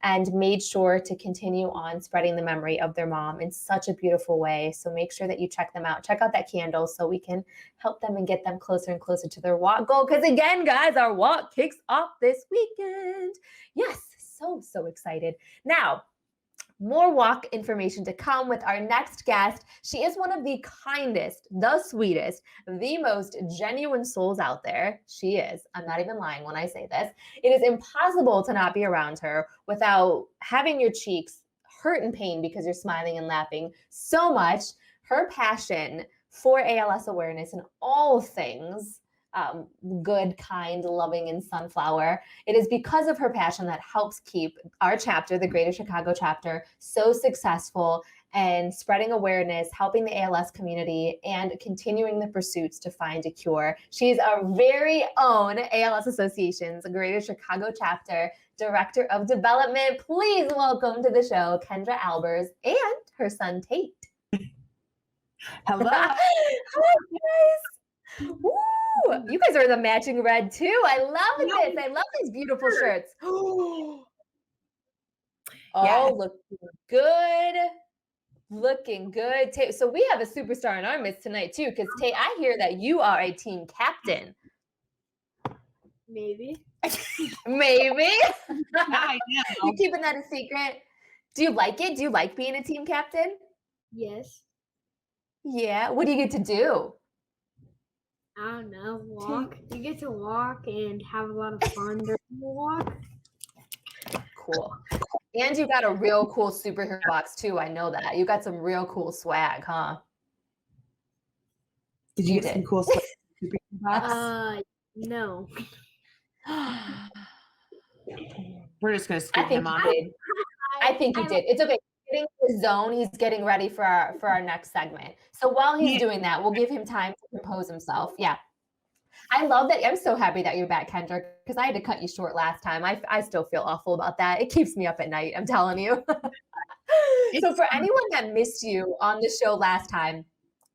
and made sure to continue on spreading the memory of their mom in such a beautiful way. So make sure that you check them out. Check out that candle so we can help them and get them closer and closer to their walk goal. Because again, guys, our walk kicks off this weekend. Yes, so excited. Now, more walk information to come with our next guest. She is one of the kindest, the sweetest, the most genuine souls out there. She is. I'm not even lying when I say this. It is impossible to not be around her without having your cheeks hurt in pain because you're smiling and laughing so much. Her passion for ALS awareness and all things good, kind, loving, and sunflower. It is because of her passion that helps keep our chapter, the Greater Chicago chapter, so successful and spreading awareness, helping the ALS community, and continuing the pursuits to find a cure. She is our very own ALS Association's Greater Chicago chapter Director of Development. Please welcome to the show, Kendra Albers and her son, Tate. Hello. Hi, guys. Woo! You guys are the matching red too. I love this. I love these beautiful shirts. Oh, Yes. looking good. Looking good. Tate, so we have a superstar in our midst tonight too, because Tate, I hear that you are a team captain. Maybe. Maybe. I know. You keeping that a secret? Do you like it? Do you like being a team captain? Yes. Yeah. What do you get to do? I don't know. Walk. You get to walk and have a lot of fun during the walk. Cool. And you got a real cool superhero box too. I know that. You got some real cool swag, huh? Did you You get some did. cool stuff? in your box? No. We're just gonna I scoop think him on. you did. I think you did. It's okay. Getting in the zone. He's getting ready for our next segment. So while he's doing that, we'll give him time to compose himself. Yeah. I love that. I'm so happy that you're back, Kendra, because I had to cut you short last time. I still feel awful about that. It keeps me up at night. I'm telling you. So for anyone that missed you on the show last time,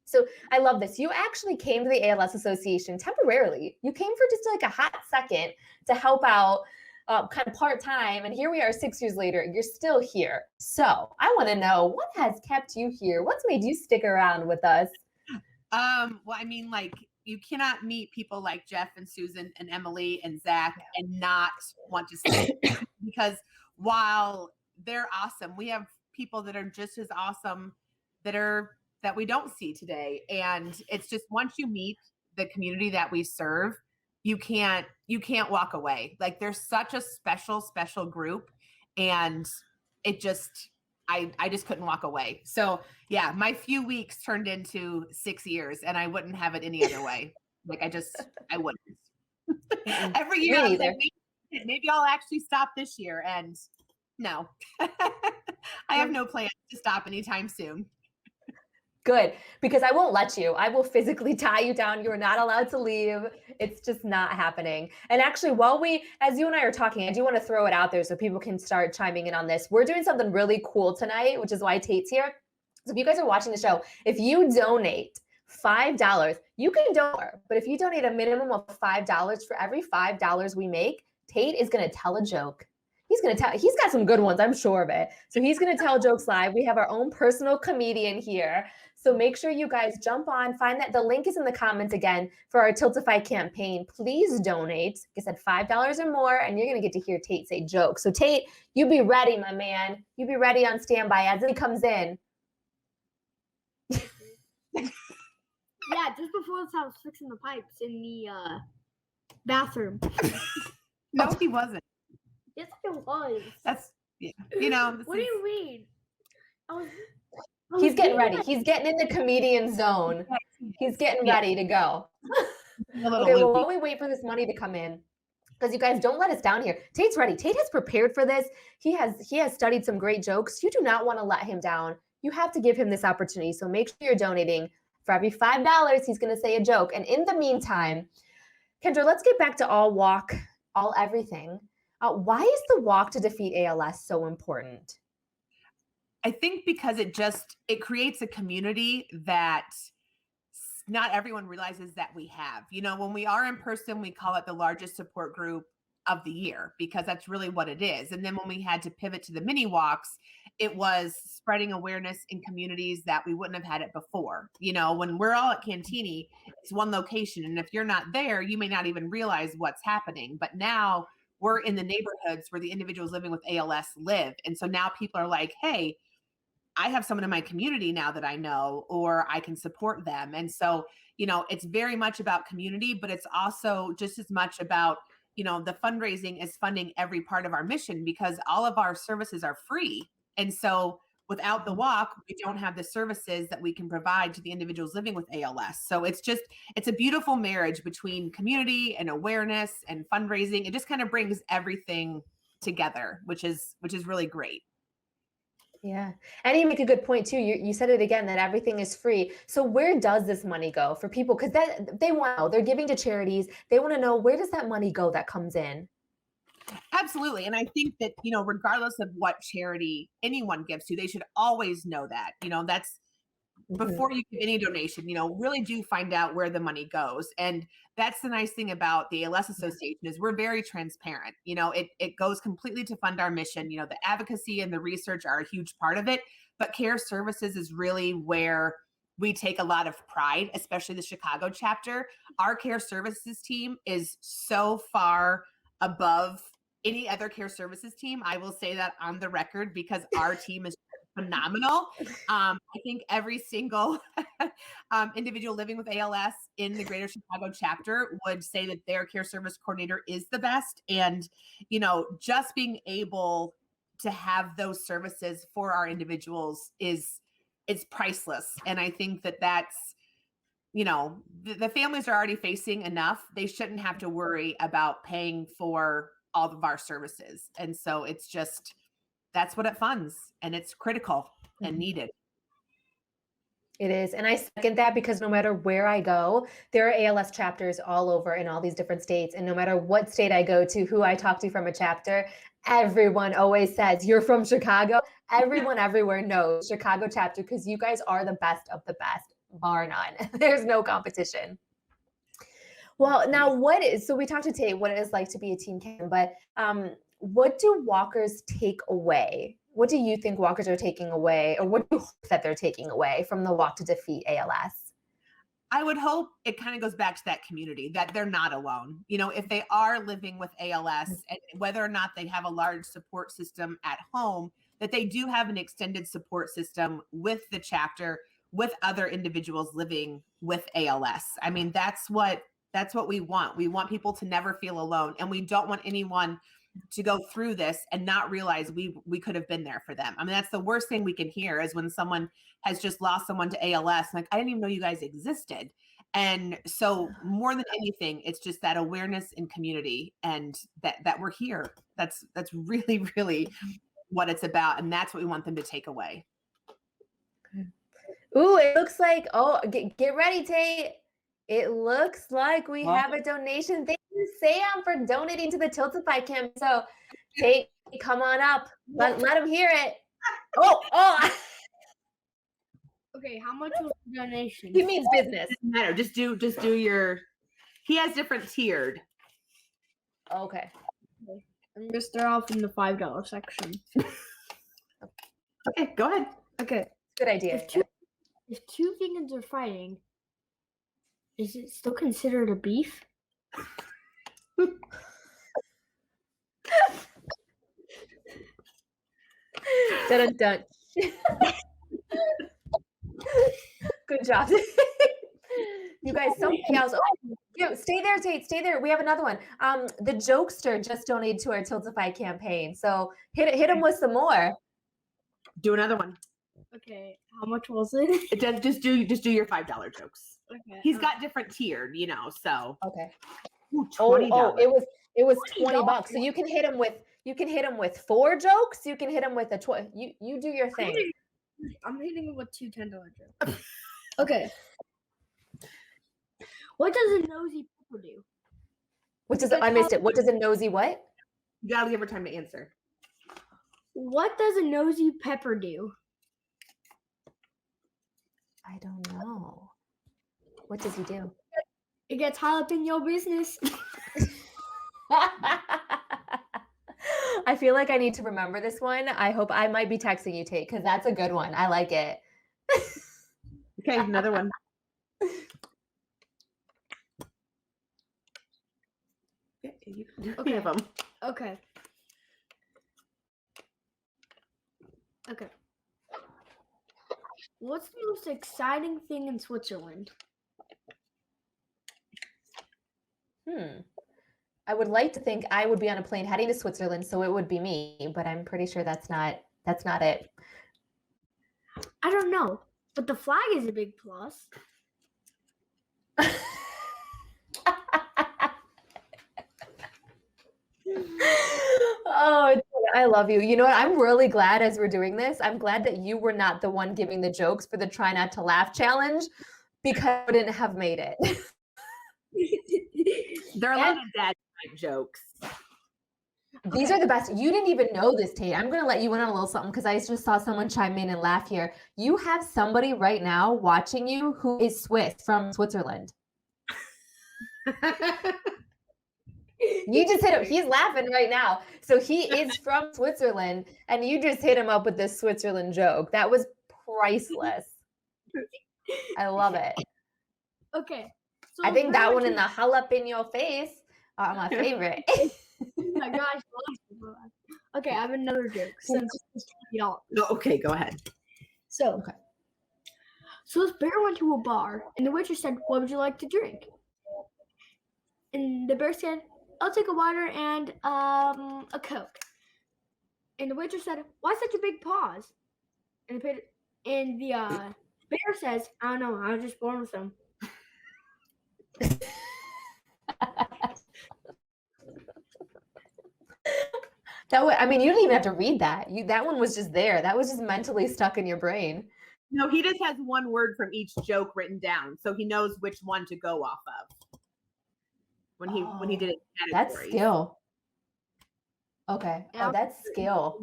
So I love this. You actually came to the ALS Association temporarily. You came for just like a hot second to help out kind of part-time. And here we are 6 years later, you're still here. So I want to know, what has kept you here? What's made you stick around with us? Well, I mean, like, you cannot meet people like Jeff and Susan and Emily and Zach and not want to stay because while they're awesome, we have people that are just as awesome that we don't see today. And it's just, once you meet the community that we serve, you can't walk away. Like, there's such a special group, and it just, I just couldn't walk away. So yeah, my few weeks turned into 6 years, and I wouldn't have it any other way. Like, I wouldn't. Every year, I was like, maybe I'll actually stop this year, and no, I have no plans to stop anytime soon. Good, because I won't let you. I will physically tie you down. You are not allowed to leave. It's just not happening. And actually, as you and I are talking, I do want to throw it out there so people can start chiming in on this. We're doing something really cool tonight, which is why Tate's here. So if you guys are watching the show, if you donate $5, you can donate, but if you donate a minimum of $5, for every $5 we make, Tate is going to tell a joke. He's got some good ones, I'm sure of it. So he's going to tell jokes live. We have our own personal comedian here. So make sure you guys jump on, find that the link is in the comments again for our Tiltify campaign. Please donate. Like I said, $5 or more, and you're going to get to hear Tate say jokes. So Tate, you be ready, my man. You be ready on standby as he comes in. Yeah, just before this, I was fixing the pipes in the bathroom. No, he wasn't. Yes, it was. That's, yeah. You know. What do you mean? He's getting ready. He's getting in the comedian zone. He's getting ready to go. Okay, well, while we wait for this money to come in, because you guys don't let us down here. Tate's ready. Tate has prepared for this. He has studied some great jokes. You do not want to let him down. You have to give him this opportunity. So make sure you're donating. For every $5, he's going to say a joke. And in the meantime, Kendra, let's get back to All Walk, All Everything. Why is the walk to defeat ALS so important? I think because it creates a community that not everyone realizes that we have. You know, when we are in person, we call it the largest support group of the year because that's really what it is. And then when we had to pivot to the mini walks, it was spreading awareness in communities that we wouldn't have had it before. You know, when we're all at Cantini, it's one location. And if you're not there, you may not even realize what's happening. But now we're in the neighborhoods where the individuals living with ALS live. And so now people are like, hey, I have someone in my community now that I know, or I can support them. And so, you know, it's very much about community, but it's also just as much about, you know, the fundraising is funding every part of our mission because all of our services are free. And so without the walk, we don't have the services that we can provide to the individuals living with ALS. So it's a beautiful marriage between community and awareness and fundraising. It just kind of brings everything together, which is really great. Yeah. And you make a good point too. You said it again, that everything is free. So where does this money go for people? Because they want to know, they're giving to charities. They want to know, where does that money go that comes in? Absolutely. And I think that, you know, regardless of what charity anyone gives to, they should always know that, you know, that's before you give any donation, you know, really do find out where the money goes. And that's the nice thing about the ALS Association is we're very transparent. You know, it goes completely to fund our mission. You know, the advocacy and the research are a huge part of it, but care services is really where we take a lot of pride, especially the Chicago chapter. Our care services team is so far above any other care services team. I will say that on the record because our team is phenomenal. I think every single individual living with ALS in the Greater Chicago chapter would say that their care service coordinator is the best. And, you know, just being able to have those services for our individuals it's priceless. And I think that that's, you know, the families are already facing enough. They shouldn't have to worry about paying for all of our services. And so it's just, that's what it funds, and it's critical and needed. It is. And I second that because no matter where I go, there are ALS chapters all over in all these different states. And no matter what state I go to, who I talk to from a chapter, everyone always says, you're from Chicago. Everyone everywhere knows Chicago chapter because you guys are the best of the best. bar none. There's no competition. Well, now so we talked to Tate what it is like to be a teen captain, but what do walkers take away? What do you think walkers are taking away, or what do you hope that they're taking away from the Walk to Defeat ALS? I would hope it kind of goes back to that community, that they're not alone. You know, if they are living with ALS, and whether or not they have a large support system at home, that they do have an extended support system with the chapter, with other individuals living with ALS. I mean, that's what we want. We want people to never feel alone, and we don't want anyone to go through this and not realize we could have been there for them. I mean, that's the worst thing we can hear, is when someone has just lost someone to ALS. Like, I didn't even know you guys existed. And so more than anything, it's just that awareness in community, and that we're here. That's really, really what it's about. And that's what we want them to take away. Ooh, it looks like, get ready, Tate. It looks like we have a donation. Thank you, Sam, for donating to the Tiltify camp. So, Tate, come on up. Let him hear it. Oh. Okay, how much was the donation? He means business. Doesn't matter. Just do your. He has different tiered. Okay. I'm gonna start off in the $5 section. Okay, go ahead. Okay. Good idea. If two vegans are fighting, is it still considered a beef? Dun, dun. Good job. You guys, something else. Stay there, Tate. Stay there. We have another one. The Jokester just donated to our Tiltify campaign. So hit him with some more. Do another one. Okay, how much was it? Just do your $5 jokes. Okay. He's got different tiered, so. Okay. Ooh, $20. It was $20. So you can hit him with 4 jokes. You can hit him with you do your thing. I'm hitting him with 2 $10 jokes. Okay. What does a nosy pepper do? I missed it. What does a nosy what? You gotta give her time to answer. What does a nosy pepper do? I don't know. What does he do? It gets high up in your business. I feel like I need to remember this one. I hope I might be texting you, Tate, because that's a good one. I like it. Okay, another one. Yeah, you can do any of them. Okay. Okay. What's the most exciting thing in Switzerland? I would like to think I would be on a plane heading to Switzerland, so it would be me, but I'm pretty sure that's not it. I don't know, but the flag is a big plus. Oh, I love you. You know what? I'm really glad as we're doing this, I'm glad that you were not the one giving the jokes for the Try Not to Laugh challenge, because I wouldn't have made it. There are a lot of dad jokes. These are the best. You didn't even know this, Tate. I'm going to let you in on a little something because I just saw someone chime in and laugh here. You have somebody right now watching you who is Swiss from Switzerland. You just hit him. He's laughing right now. So he is from Switzerland, and you just hit him up with this Switzerland joke. That was priceless. I love it. Okay. So I think that one in the jalapeno face are my favorite. Oh my gosh. Okay, I have another joke since it's $20. No, okay, go ahead. So this bear went to a bar, and the waitress said, "What would you like to drink?" And the bear said, "I'll take a water and a Coke." And the waitress said, "Why such a big pause?" And the bear says, "I don't know. I was just born with them." I mean, you didn't even have to read that. That one was just there. That was just mentally stuck in your brain. No, he just has one word from each joke written down, so he knows which one to go off of when he did it. That's skill. Okay. Oh, that's skill.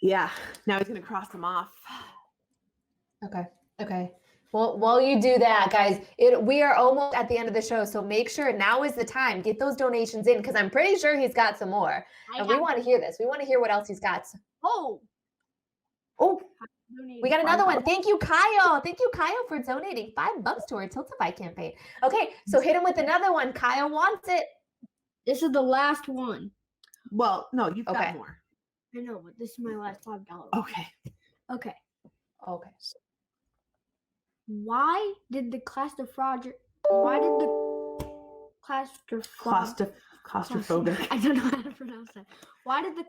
Yeah. Now he's gonna cross them off. Okay. Well, while you do that, guys, we are almost at the end of the show, so make sure now is the time. Get those donations in because I'm pretty sure he's got some more, and we want to hear this. We want to hear what else he's got. Oh, We got another one. Thank you, Kyle. Thank you, Kyle, for donating $5 to our Tiltify campaign. Okay, so hit him with another one. Kyle wants it. This is the last one. Well, no, you've Okay. got more. I know, but this is my last $5. Okay. Okay. Okay. Why did the claustrophobic Claustrophobic. I don't know how to pronounce that. Why did the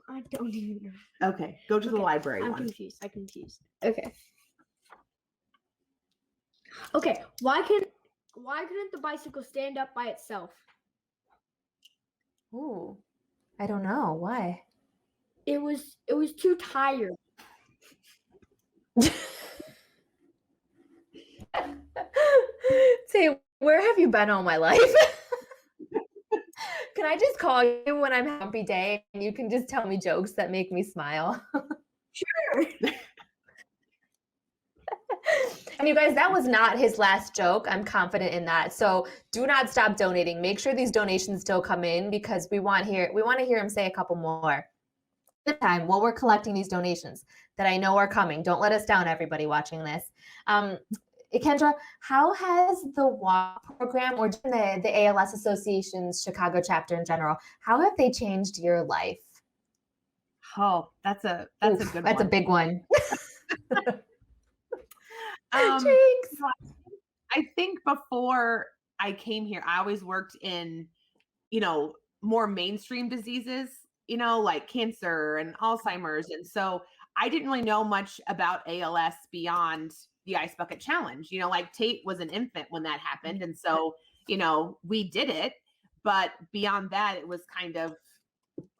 I don't even know. Okay, go to the Okay, library I'm one. confused. Okay. Okay. Why couldn't the bicycle stand up by itself? Ooh, I don't know why. It was too tired. Say, where have you been all my life? Can I just call you when I'm happy day and you can just tell me jokes that make me smile? Sure. And you guys, that was not his last joke. I'm confident in that. So do not stop donating. Make sure these donations still come in because we want to hear him say a couple more. The time while we're collecting these donations that I know are coming. Don't let us down, everybody watching this. Kendra, how has the WALK program or the ALS Association's Chicago chapter in general, how have they changed your life? Oh, that's a good one. That's a big one. Jinx. I think before I came here, I always worked in, more mainstream diseases, like cancer and Alzheimer's. And so I didn't really know much about ALS beyond the Ice Bucket Challenge. Like Tate was an infant when that happened. And so, we did it. But beyond that, it was kind of,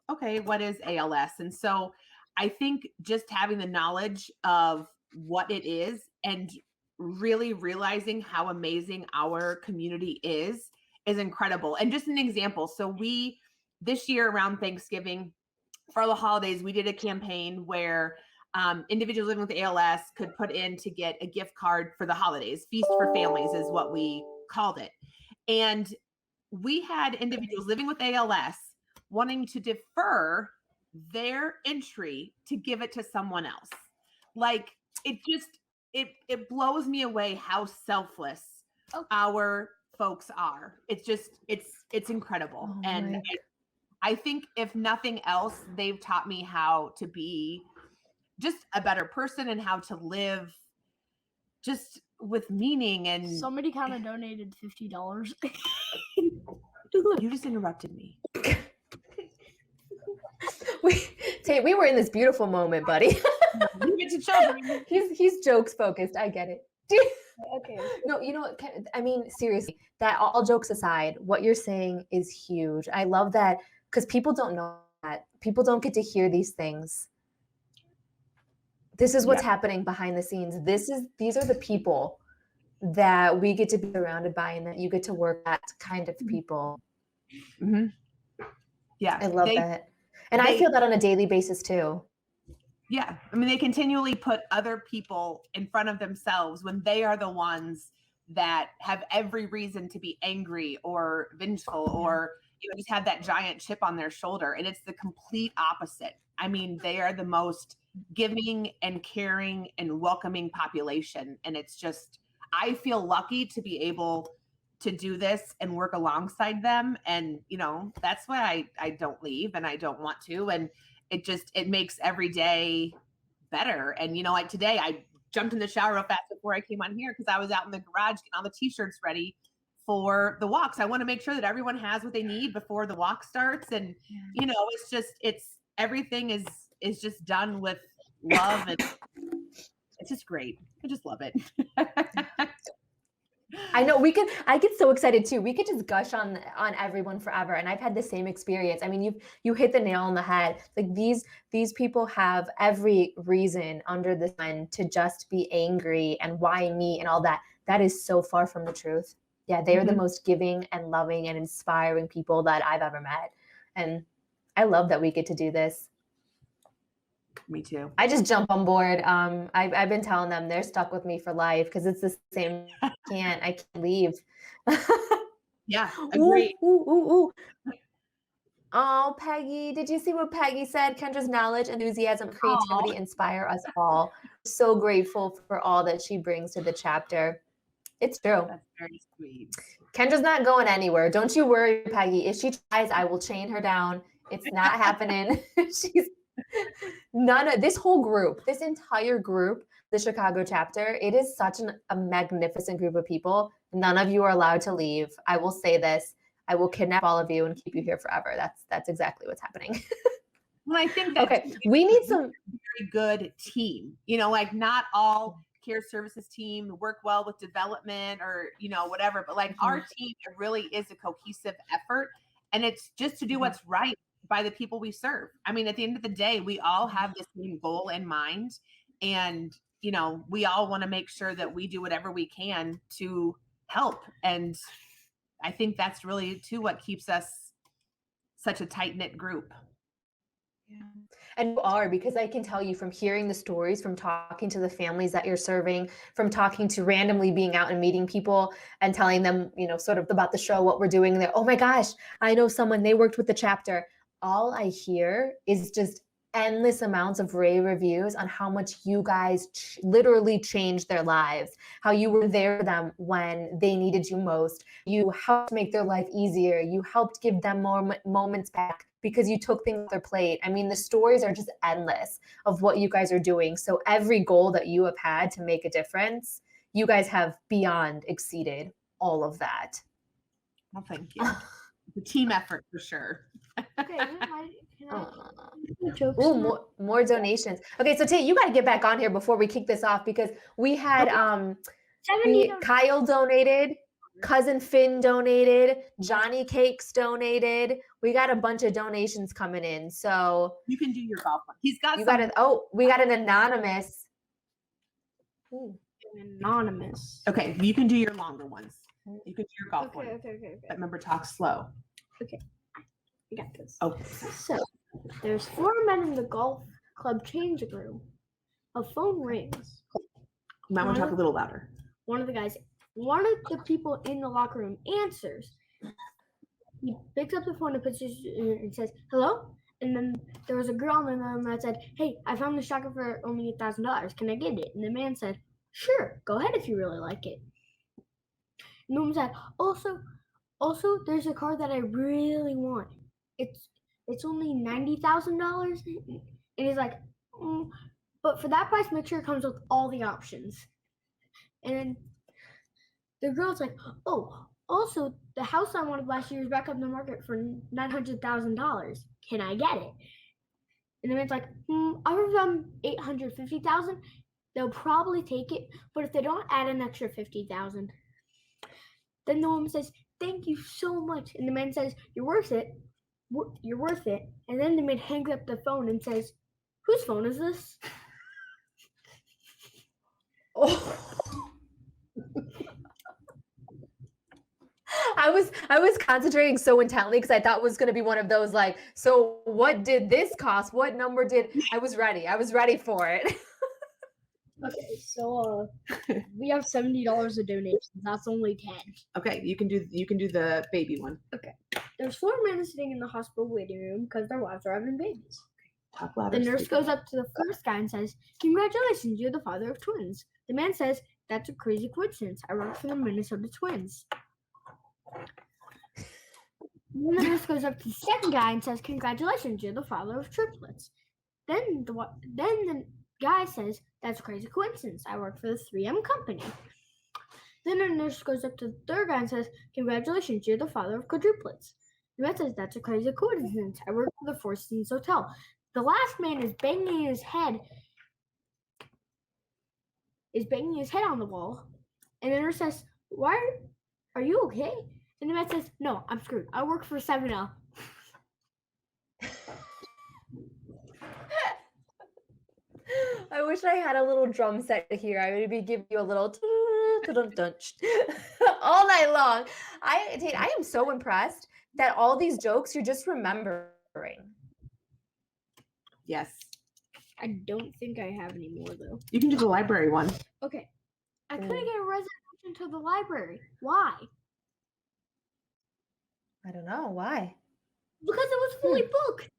okay, what is ALS? And so I think just having the knowledge of what it is and really realizing how amazing our community is incredible. And just an example. So this year around Thanksgiving, for the holidays, we did a campaign where individuals living with ALS could put in to get a gift card for the holidays. Feast for Families is what we called it. And we had individuals living with ALS wanting to defer their entry to give it to someone else. Like it blows me away how selfless our folks are. It's incredible. Oh, and I think if nothing else, they've taught me how to be just a better person and how to live just with meaning. And Somebody kind of donated $50. you just interrupted me. We were in this beautiful moment, buddy. You get to children. He's jokes focused. I get it. Okay. No, I mean, seriously, that all jokes aside, what you're saying is huge. I love that because people don't know that. People don't get to hear these things. This is what's happening behind the scenes. These are the people that we get to be surrounded by and that you get to work at kind of people. Mm-hmm. Yeah. I love that. And I feel that on a daily basis too. Yeah. I mean, they continually put other people in front of themselves when they are the ones that have every reason to be angry or vengeful or just have that giant chip on their shoulder. And it's the complete opposite. I mean, they are the most giving and caring and welcoming population. And it's just, I feel lucky to be able to do this and work alongside them. And, that's why I don't leave and I don't want to. And it makes every day better. And, like today I jumped in the shower real fast before I came on here because I was out in the garage getting all the t-shirts ready for the walks. I want to make sure that everyone has what they need before the walk starts. And, everything is just done with love and it's just great. I just love it. I know I get so excited too. We could just gush on everyone forever. And I've had the same experience. I mean, you hit the nail on the head. Like these people have every reason under the sun to just be angry and why me and all that. That is so far from the truth. Yeah, they are the most giving and loving and inspiring people that I've ever met. And I love that we get to do this. Me too. I just jump on board. I've been telling them they're stuck with me for life because it's the same. I can't leave. Yeah, Ooh, agree. ooh, ooh, ooh. Oh, Peggy, did you see what Peggy said? Kendra's knowledge, enthusiasm, creativity inspire us all. So grateful for all that she brings to the chapter. It's true. That's very sweet. Kendra's not going anywhere. Don't you worry, Peggy. If she tries, I will chain her down. It's not happening. She's none of this whole group, this entire group, the Chicago chapter, it is such a magnificent group of people. None of you are allowed to leave. I will say this. I will kidnap all of you and keep you here forever. That's exactly what's happening. Well, I think that Okay, we need some very good team. You know, like not all care services team work well with development or, you know, whatever, but like our team, it really is a cohesive effort. And it's just to do what's right by the people we serve. I mean, at the end of the day, we all have the same goal in mind. And, you know, we all want to make sure that we do whatever we can to help. And I think that's really too what keeps us such a tight-knit group. Yeah. And you are, because I can tell you from hearing the stories, from talking to the families that you're serving, from talking to randomly being out and meeting people and telling them, you know, sort of about the show, what we're doing there. Oh my gosh, I know someone, they worked with the chapter. All I hear is just endless amounts of rave reviews on how much you guys literally changed their lives, how you were there for them when they needed you most. You helped make their life easier. You helped give them more moments back because you took things off their plate. I mean, the stories are just endless of what you guys are doing. So every goal that you have had to make a difference, you guys have beyond exceeded all of that. Well, thank you. The team effort for sure. Okay, Ooh, more donations. Okay, so Tate, you got to get back on here before we kick this off because we had Kyle donated, Cousin Finn donated, Johnny Cakes donated. We got a bunch of donations coming in. So you can do your golf one. He's got we got an anonymous. Ooh. Anonymous. Okay, you can do your longer ones. You can do your golf one. Okay. But remember, talk slow. Okay. I got this. Oh. So there's 4 men in the golf club changing room. A phone rings. You might want to talk a little louder. One of the people in the locker room answers. He picks up the phone and puts his and says, "Hello?" And then there was a girl in the room that said, "Hey, I found this jacket for only $1,000. Can I get it?" And the man said, "Sure, go ahead if you really like it." And the woman said, Also, there's a car that I really want. It's only $90,000." And he's like, but for that price, make sure it comes with all the options. And then the girl's like, "Oh, also, the house I wanted last year is back up in the market for $900,000. Can I get it?" And the man's like, "I'll give them $850,000. They'll probably take it, but if they don't, add an extra $50,000." Then the woman says, "Thank you so much." And the man says, "You're worth it. You're worth it." And then the man hangs up the phone and says, "Whose phone is this?" Oh. I was concentrating so intently because I thought it was going to be one of those like, so what did this cost? What number did I was ready for it. Okay, so we have $70 of donations. That's only 10. Okay, you can do the baby one. Okay. There's 4 men sitting in the hospital waiting room because their wives are having babies. Talk louder. The nurse goes up to the first guy and says, "Congratulations, you're the father of twins." The man says, "That's a crazy coincidence. I work for the Minnesota Twins." Then the nurse goes up to the second guy and says, "Congratulations, you're the father of triplets." Then the guy says, "That's a crazy coincidence. I work for the 3M company." Then the nurse goes up to the third guy and says, "Congratulations, you're the father of quadruplets." The man says, "That's a crazy coincidence. I work for the Four Seasons Hotel." The last man is banging his head on the wall. And the nurse says, "Why are you okay?" And the man says, "No, I'm screwed. I work for 7L." I wish I had a little drum set here. I would be giving you a little all night long. Tate, I am so impressed that all these jokes you're just remembering. Yes. I don't think I have any more though. You can do the library one. Okay. I couldn't Ooh. get a reservation to the library. Why? I don't know why. Because it was fully booked.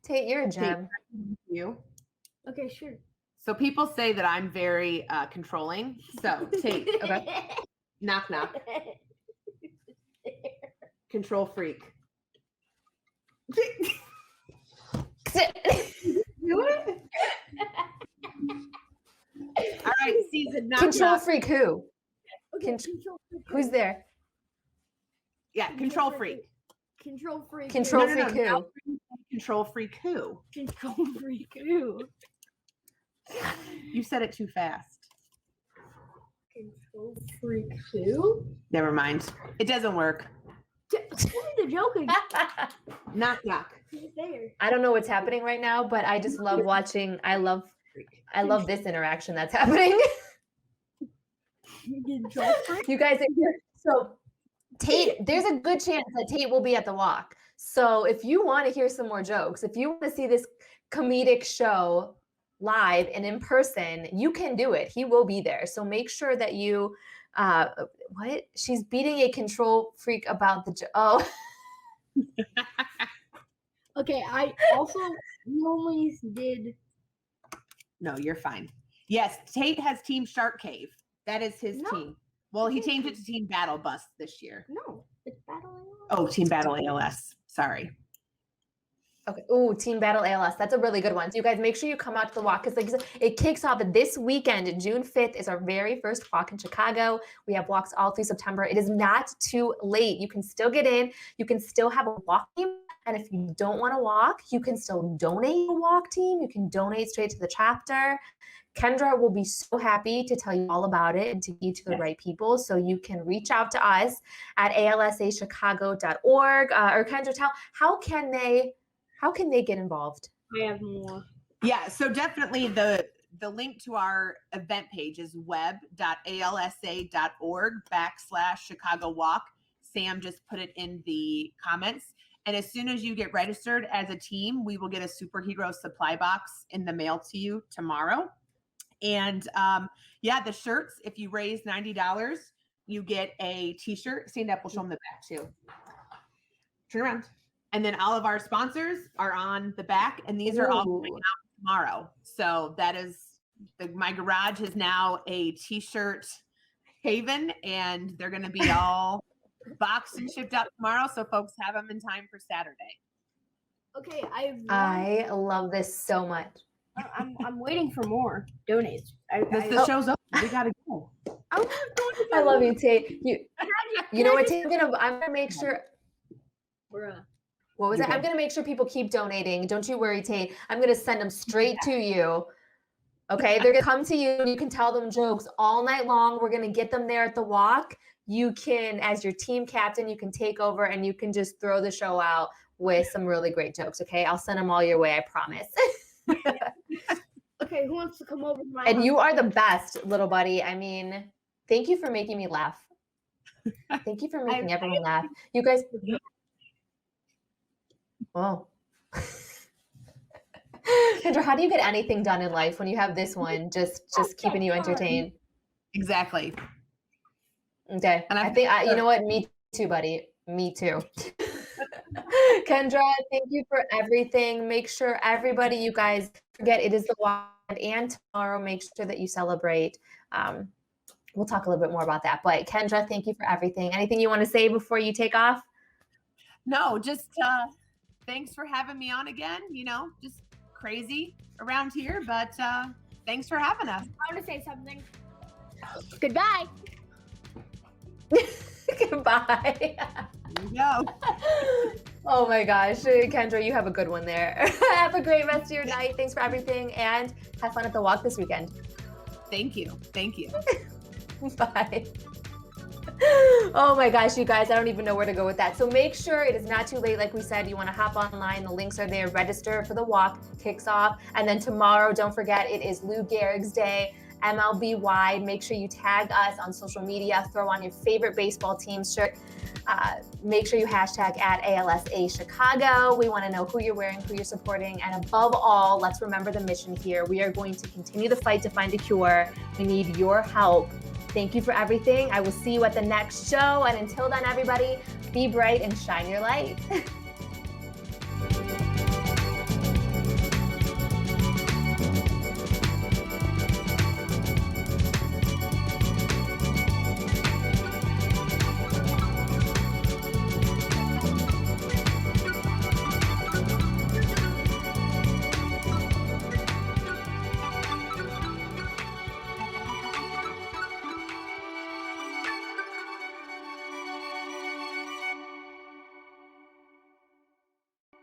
Tate, you're a gem. You. Okay, sure. So people say that I'm very controlling. So Tate, Okay. knock knock, control freak. Do it. All right, season knock Control knock. freak who? Okay, Con- control freak. Who's there? Yeah, control freak. Control freak. Control No, no, freak no, who? Control freak who? Control freak. Who? You said it too fast. Control freak. Who? Never mind. It doesn't work. Tell me the joke again. Knock knock. Who's there? I don't know what's happening right now, but I just love watching. I love this interaction that's happening. Control freak. You guys are here. So Tate, there's a good chance that Tate will be at the walk. So if you want to hear some more jokes, if you want to see this comedic show live and in person, you can do it. He will be there. So make sure that you what? She's beating a control freak about the oh. Okay, I also only did. No, you're fine. Yes, Tate has Team Shark Cave. That is his No. team. Well, he changed it to Team Battle Bus this year. No, it's battling. Oh, Team Battle ALS. Sorry. Okay. Ooh, Team Battle ALS. That's a really good one. So you guys make sure you come out to the walk because like I said, it kicks off this weekend. June 5th is our very first walk in Chicago. We have walks all through September. It is not too late. You can still get in. You can still have a walk team. And if you don't want to walk, you can still donate a walk team. You can donate straight to the chapter. Kendra will be so happy to tell you all about it and to get to the right people. So you can reach out to us at alsachicago.org. Or Kendra, how can they get involved? I have more. Yeah, so definitely the link to our event page is web.alsa.org/Chicago Walk. Sam just put it in the comments. And as soon as you get registered as a team, we will get a superhero supply box in the mail to you tomorrow. And yeah, the shirts, if you raise $90, you get a t-shirt. Stand up, we'll show them the back too. Turn around. And then all of our sponsors are on the back, and these are all going out tomorrow. So that is my garage is now a t-shirt haven, and they're going to be all boxed and shipped out tomorrow, so folks have them in time for Saturday. Okay, I love this so much. I'm waiting for more donates. The show's up. We gotta go. I love you, Tate. You know what, Tate? I'm gonna make sure. What was it? I'm gonna make sure people keep donating. Don't you worry, Tate. I'm gonna send them straight to you. Okay, they're gonna come to you and you can tell them jokes all night long. We're gonna get them there at the walk. You can, as your team captain, you can take over and you can just throw the show out with some really great jokes. Okay, I'll send them all your way. I promise. Okay, who wants to come over to my And house? you are the best, little buddy. I mean, thank you for making me laugh. Thank you for making everyone laugh. You guys. Oh. Kendra, how do you get anything done in life when you have this one just keeping you entertained? Exactly. Okay. And I think you know what? Me too, buddy. Me too. Kendra, thank you for everything. Make sure everybody, you guys forget it is the walk, and tomorrow make sure that you celebrate. We'll talk a little bit more about that. But Kendra, thank you for everything. Anything you want to say before you take off? No, just thanks for having me on again. You know, just crazy around here, but thanks for having us. I want to say something. Goodbye. Goodbye. There you go. Oh my gosh. Kendra, you have a good one there. Have a great rest of your night. Thanks for everything and have fun at the walk this weekend. Thank you. Thank you. Bye. Oh my gosh, you guys, I don't even know where to go with that. So make sure it is not too late. Like we said, you want to hop online. The links are there. Register for the walk, kicks off. And then tomorrow, don't forget, it is Lou Gehrig's Day MLB Wide. Make sure you tag us on social media, throw on your favorite baseball team shirt. Make sure you hashtag at ALSA Chicago. We want to know who you're wearing, who you're supporting, and above all, let's remember the mission here. We are going to continue the fight to find a cure. We need your help. Thank you for everything. I will see you at the next show. And until then, everybody, be bright and shine your light.